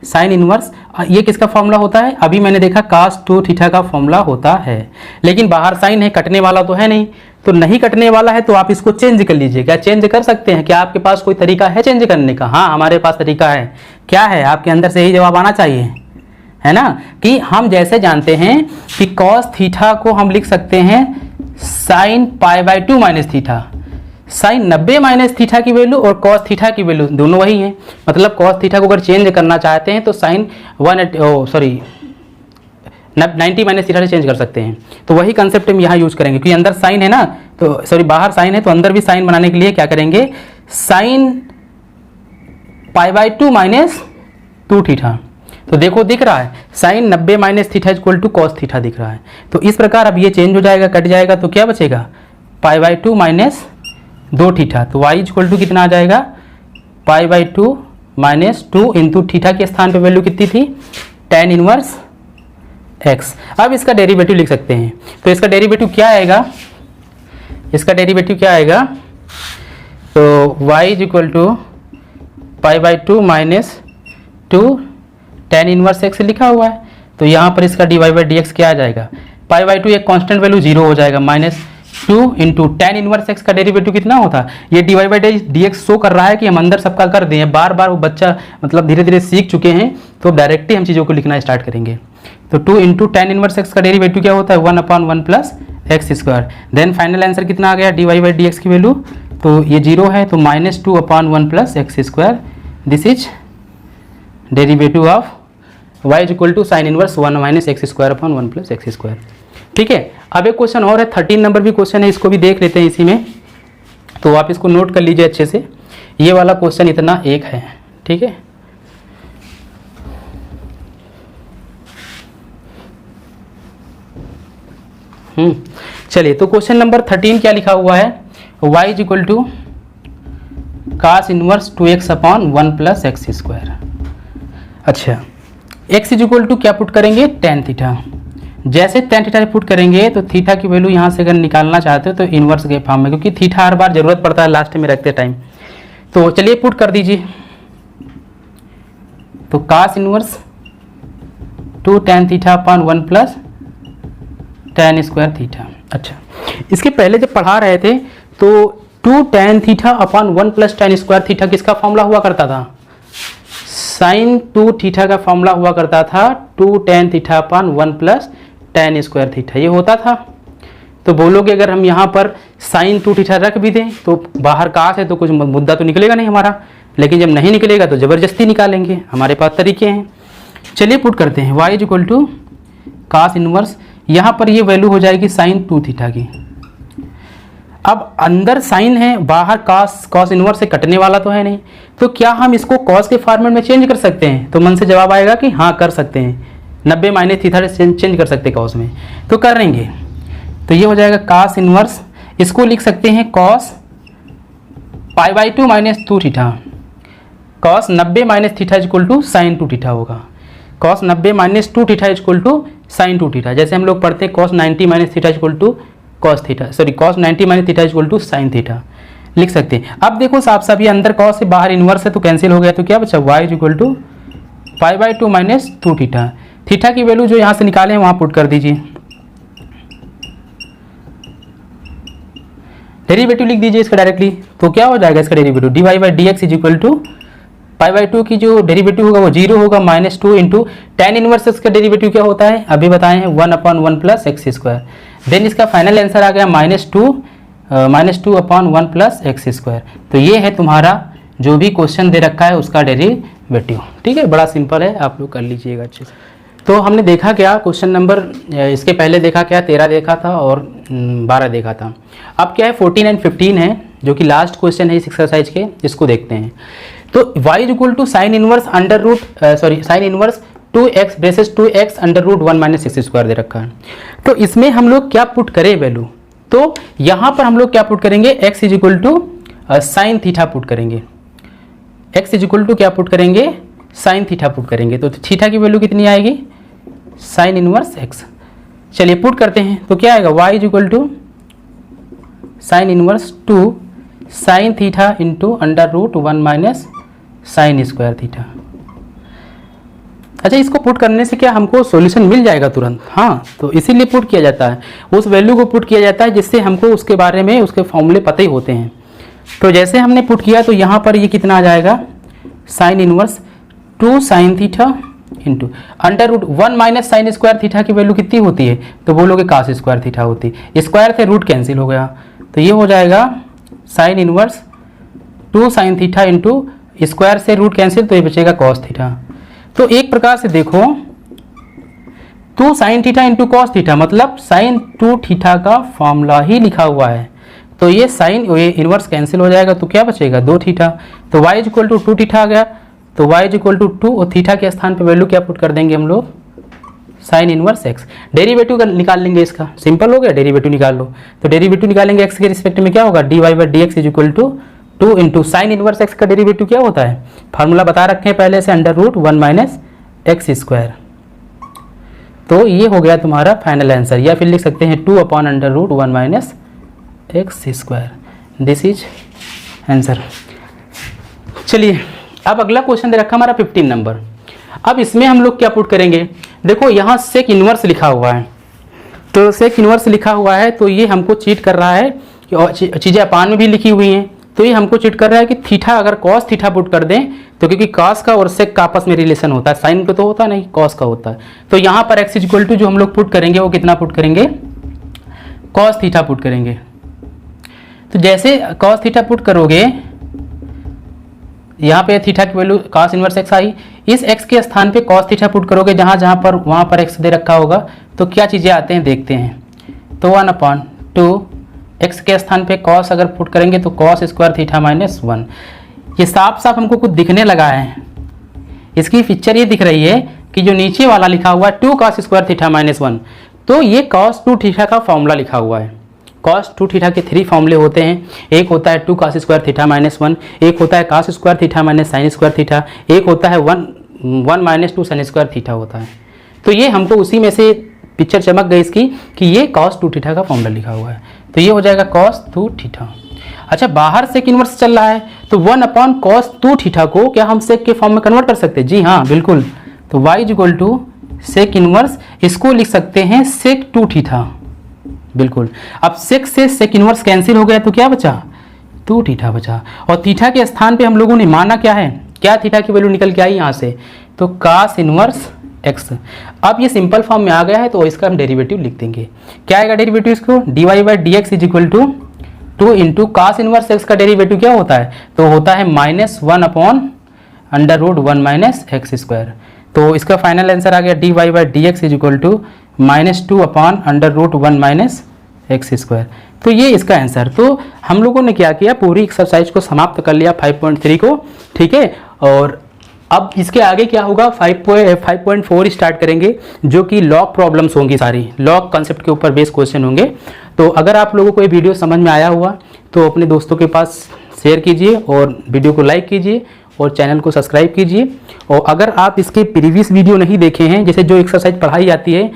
S1: साइन इनवर्स, ये किसका फॉर्मूला होता है, अभी मैंने देखा cos 2 थीटा का फॉर्मूला होता है। लेकिन बाहर साइन है, कटने वाला तो है नहीं, तो नहीं कटने वाला है तो आप इसको चेंज कर लीजिए। क्या चेंज कर सकते हैं, क्या आपके पास कोई तरीका है चेंज करने का? हाँ, हमारे पास तरीका है। क्या है, आपके अंदर से ही जवाब आना चाहिए, है ना, कि हम जैसे जानते हैं कि cos थीटा को हम लिख सकते हैं sine pi by 2 minus theta. Sine 90 minus theta की वैल्यू और cos थीटा की वैल्यू दोनों वही हैं। मतलब cos थीटा को अगर चेंज करना चाहते हैं तो साइन 90 माइनस थीटा से चेंज कर सकते हैं। तो वही कंसेप्ट हम यहाँ यूज करेंगे, क्योंकि अंदर साइन है ना, तो सॉरी बाहर साइन है तो अंदर भी साइन बनाने के लिए क्या करेंगे, साइन पाई बाई 2 माइनस 2 थीटा। तो देखो दिख रहा है sine 90 minus theta equal to cos theta दिख रहा है। तो इस प्रकार अब ये चेंज हो जाएगा, कट जाएगा, तो क्या बचेगा, पाई बाई 2 माइनस 2 थीटा। तो y इक्वल टू कितना आ जाएगा, पाई बाई 2 माइनस 2 इंटू थीटा के स्थान पे वैल्यू कितनी थी, tan इनवर्स x। अब इसका डेरिवेटिव लिख सकते हैं। तो इसका डेरिवेटिव क्या आएगा, इसका डेरिवेटिव क्या आएगा, तो y equal to pi by 2 minus 2 tan inverse x लिखा हुआ है। तो यहाँ पर इसका dy बाई डी एक्स क्या आ जाएगा, पाई बाई 2 एक कांस्टेंट वैल्यू 0 हो जाएगा, minus 2 into tan inverse x का डेरिवेटिव कितना होता है, ये dy by d x show कर रहा है कि हम अंदर सबका कर दें। बार बार वो बच्चा मतलब धीरे धीरे सीख चुके हैं, तो डायरेक्टली हम चीज़ों को लिखना स्टार्ट करेंगे। तो 2 इंटू tan इनवर्स x का डेरिवेटिव क्या होता है, 1 upon 1 plus x square. Then final answer कितना आ गया, dy बाई डी एक्स की वैल्यू, तो ये 0 है, तो minus 2 upon 1 plus x square. This is derivative of y equal to sine inverse 1 minus x square upon 1 plus x square. ठीक है, अब एक क्वेश्चन और है, 13 नंबर भी क्वेश्चन है, इसको भी देख लेते हैं इसी में। तो आप इसको नोट कर लीजिए अच्छे से, ये वाला क्वेश्चन इतना एक है। ठीक है, चलिए, तो क्वेश्चन नंबर 13 क्या लिखा हुआ है, y is equal to cos inverse 2x upon 1 plus x square. अच्छा, x इज इक्वल टू क्या पुट करेंगे, tan थीटा। जैसे tan थीटा पुट करेंगे तो थीटा की वैल्यू यहाँ से अगर निकालना चाहते हो तो इनवर्स के फॉर्म में, क्योंकि थीटा हर बार जरूरत पड़ता है लास्ट में रखते टाइम। तो चलिए पुट कर दीजिए, तो cos inverse 2 tan theta upon 1 plus tan square theta. अच्छा, इसके पहले जब पढ़ा रहे थे तो 2 tan theta upon 1 plus tan square theta किसका फॉर्मूला हुआ करता था, sin 2 थीटा का फॉर्मूला हुआ करता था 2 tan theta upon 1 plus tan square theta, ये होता था। तो बोलोगे अगर हम यहाँ पर sin 2 थीटा रख भी दें तो बाहर काश है तो कुछ मुद्दा तो निकलेगा नहीं हमारा, लेकिन जब नहीं निकलेगा तो ज़बरदस्ती निकालेंगे, हमारे पास तरीके हैं। चलिए पुट करते हैं, y is equal to cos inverse, यहाँ पर ये वैल्यू हो जाएगी sin 2 थीटा की। अब अंदर साइन है, बाहर cos इनवर्स से कटने वाला तो है नहीं, तो क्या हम इसको cos के फॉर्मेट में चेंज कर सकते हैं, तो मन से जवाब आएगा कि हाँ कर सकते हैं, 90 माइनस थीटा से चेंज कर सकते हैं cos में, तो करेंगे। तो ये हो जाएगा cos इनवर्स, इसको लिख सकते हैं cos π/2 minus 2 theta, cos 90 minus theta is equal to sine 2 theta होगा, cos 90 minus 2 theta is equal to sine 2 theta. जैसे हम लोग पढ़ते हैं cos 90 minus theta is equal to cos theta, sorry cos 90 minus theta is equal to sine theta लिख सकते हैं। अब देखो साफ साफ ये अंदर cos से बाहर इनवर्स है तो कैंसिल हो गया, तो क्या बचा y is equal to π/2 minus 2 theta. Theta की वैल्यू जो यहाँ से निकाले हैं वहाँ पुट कर दीजिए, डेरिवेटिव लिख दीजिए इसका डायरेक्टली, तो क्या हो जाएगा इसका derivative, dy/dx is equal to π/2 की जो डेरिवेटिव होगा वो 0 होगा, -2 इंटू tan इनवर्स का डेरिवेटिव क्या होता है अभी बताए हैं 1/1 प्लस एक्स स्क्वायर। देन इसका फाइनल आंसर आ गया -2 अपॉन 1 प्लस एक्स स्क्वायर। तो ये है तुम्हारा जो भी क्वेश्चन दे रखा है उसका डेरिवेटिव। ठीक है, बड़ा सिंपल है, आप लोग कर लीजिएगा अच्छे से। तो हमने देखा क्या, क्वेश्चन नंबर इसके पहले देखा क्या, 13 देखा था और 12 देखा था। अब क्या है 14 एंड 15 है जो कि लास्ट क्वेश्चन है इस एक्सरसाइज के, इसको देखते हैं। तो y is equal to sine inverse sine inverse 2x braces 2x under root 1 minus x square दे रखा है। तो इसमें हम लोग क्या पुट करें वैल्यू, तो यहाँ पर हम लोग क्या पुट करेंगे, x is equal to sine theta put करेंगे, x इज इक्वल टू क्या पुट करेंगे, साइन थीटा पुट करेंगे। तो थीटा की वैल्यू कितनी आएगी, साइन इनवर्स x। चलिए पुट करते हैं, तो क्या आएगा y is equal to sine inverse 2 sine theta into under root 1 minus sine square theta. अच्छा, इसको पुट करने से क्या हमको सॉल्यूशन मिल जाएगा तुरंत, हाँ, तो इसीलिए पुट किया जाता है, उस वैल्यू को पुट किया जाता है जिससे हमको उसके बारे में उसके फॉर्मूले पता ही होते हैं। तो जैसे हमने पुट किया तो यहाँ पर ये कितना आ जाएगा, sine inverse 2 sine theta into under root 1 minus sine square theta की वैल्यू कितनी होती है, तो बोलोगे cos स्क्वायर थीटा होती है, स्क्वायर से रूट कैंसिल हो गया, तो ये हो जाएगा sine inverse 2 sine theta into square से रूट कैंसिल, तो ये बचेगा cos थीटा। तो एक प्रकार से देखो 2 sine theta into cos theta मतलब साइन 2 थीटा का फॉर्मूला ही लिखा हुआ है, तो ये साइन ये इनवर्स कैंसिल हो जाएगा, तो क्या बचेगा 2 थीटा। तो y इक्वल टू 2 थीटा आ गया, तो y इक्वल टू 2 और थीटा के स्थान पे वैल्यू क्या पुट कर देंगे हम लोग, साइन इनवर्स x। डेरिवेटिव निकाल लेंगे इसका, सिंपल हो गया, डेरिवेटिव निकाल लो। तो डेरिवेटिव निकालेंगे x के रिस्पेक्ट में क्या होगा, dy/dx is equal to 2 into sine inverse x का डेरिवेटिव क्या होता है, फार्मूला बता रखे हैं पहले से, under root 1 minus x square. तो ये हो गया तुम्हारा फाइनल आंसर, या फिर लिख सकते हैं 2 upon under root 1 minus x square. This is answer. चलिए अब अगला क्वेश्चन दे रखा हमारा 15 नंबर। अब इसमें हम लोग क्या पुट करेंगे, देखो यहाँ सेक इनवर्स लिखा हुआ है, तो सेक इनवर्स लिखा हुआ है तो ये हमको चीट कर रहा है, और चीज़ें अपान में भी लिखी हुई हैं, तो ये हमको चीट कर रहा है कि थीटा अगर कॉस थीटा पुट कर दें तो क्योंकि कॉस का और सेक का आपस में रिलेशन होता है, साइन का तो होता नहीं, कॉस का होता है। तो यहाँ पर एक्स इक्वल टू जो हम लोग पुट करेंगे वो कितना पुट करेंगे, कॉस थीटा पुट करेंगे। तो जैसे कॉस थीटा पुट करोगे, यहाँ पे थीटा की वैल्यू कॉस इनवर्स एक्स आई, इस एक्स के स्थान पे कॉस थीटा पुट करोगे जहाँ जहाँ पर वहाँ पर एक्स दे रखा होगा, तो क्या चीज़ें आते हैं देखते हैं। तो 1/2 एक्स के स्थान पे कॉस अगर पुट करेंगे तो कॉस स्क्वायर थीटा माइनस 1। ये साफ साफ हमको कुछ दिखने लगा है, इसकी पिक्चर ये दिख रही है कि जो नीचे वाला लिखा हुआ है 2 कॉस स्क्वायर थीटा माइनस 1, तो ये कॉस 2 थीटा का फॉर्मूला लिखा हुआ है। cos 2 थीटा के 3 फॉर्मूले होते हैं। एक होता है 2 cos स्क्वायर थीटा माइनस 1, एक होता है cos square theta minus sine square theta, एक होता है 1 माइनस 2 साइन स्क्वायर थीटा होता है। तो ये हमको उसी में से पिक्चर चमक गई इसकी कि ये cos 2 थीटा का फॉर्मूला लिखा हुआ है, तो ये हो जाएगा cos 2 थीटा। अच्छा, बाहर सेक इनवर्स चल रहा है तो 1/cos 2 थीटा को क्या हम सेक के फॉर्म में कन्वर्ट कर सकते हैं? जी हाँ, बिल्कुल। तो y equal to sec inverse, इसको लिख सकते हैं सेक 2 थीटा, बिल्कुल। अब सेक से सेक इनवर्स कैंसिल हो गया तो क्या बचा? 2 थीटा बचा। और थीटा के स्थान पे हम लोगों ने माना क्या है, क्या थीटा की वैल्यू निकल के आई यहाँ से, तो cos इनवर्स x। अब ये सिंपल फॉर्म में आ गया है तो इसका हम डेरिवेटिव लिख देंगे। क्या आएगा डेरिवेटिव इसको? dy/dx is equal to 2 into cos inverse x का डेरिवेटिव क्या होता है? तो होता है -1/√1 माइनस एक्स स्क्वायर। तो इसका फाइनल आंसर आ गया dy/dx is equal to -2/√1 minus x square. तो ये इसका आंसर। तो हम लोगों ने क्या किया, पूरी एक्सरसाइज को समाप्त कर लिया 5.3 को, ठीक है। और अब इसके आगे क्या होगा, 5.4 स्टार्ट करेंगे, जो कि लॉग प्रॉब्लम्स होंगी, सारी लॉग कॉन्सेप्ट के ऊपर बेस्ड क्वेश्चन होंगे। तो अगर आप लोगों को ये वीडियो समझ में आया हुआ तो अपने दोस्तों के पास शेयर कीजिए और वीडियो को लाइक कीजिए और चैनल को सब्सक्राइब कीजिए। और अगर आप इसके प्रीवियस वीडियो नहीं देखे हैं, जैसे जो एक्सरसाइज पढ़ाई जाती है,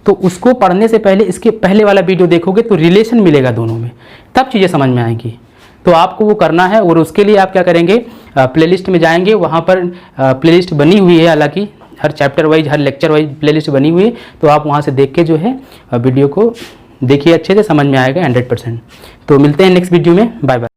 S1: तो उसको पढ़ने से पहले इसके पहले वाला वीडियो देखोगे तो रिलेशन मिलेगा दोनों में, तब चीज़ें समझ में आएंगी। तो आपको वो करना है और उसके लिए आप क्या करेंगे, प्लेलिस्ट में जाएंगे, वहाँ पर प्लेलिस्ट बनी हुई है, हालांकि हर चैप्टर वाइज हर लेक्चर वाइज प्लेलिस्ट बनी हुई है, तो आप वहाँ से देख के जो है वीडियो को देखिए, अच्छे से समझ में आएगा 100%। तो मिलते हैं नेक्स्ट वीडियो में, बाय बाय।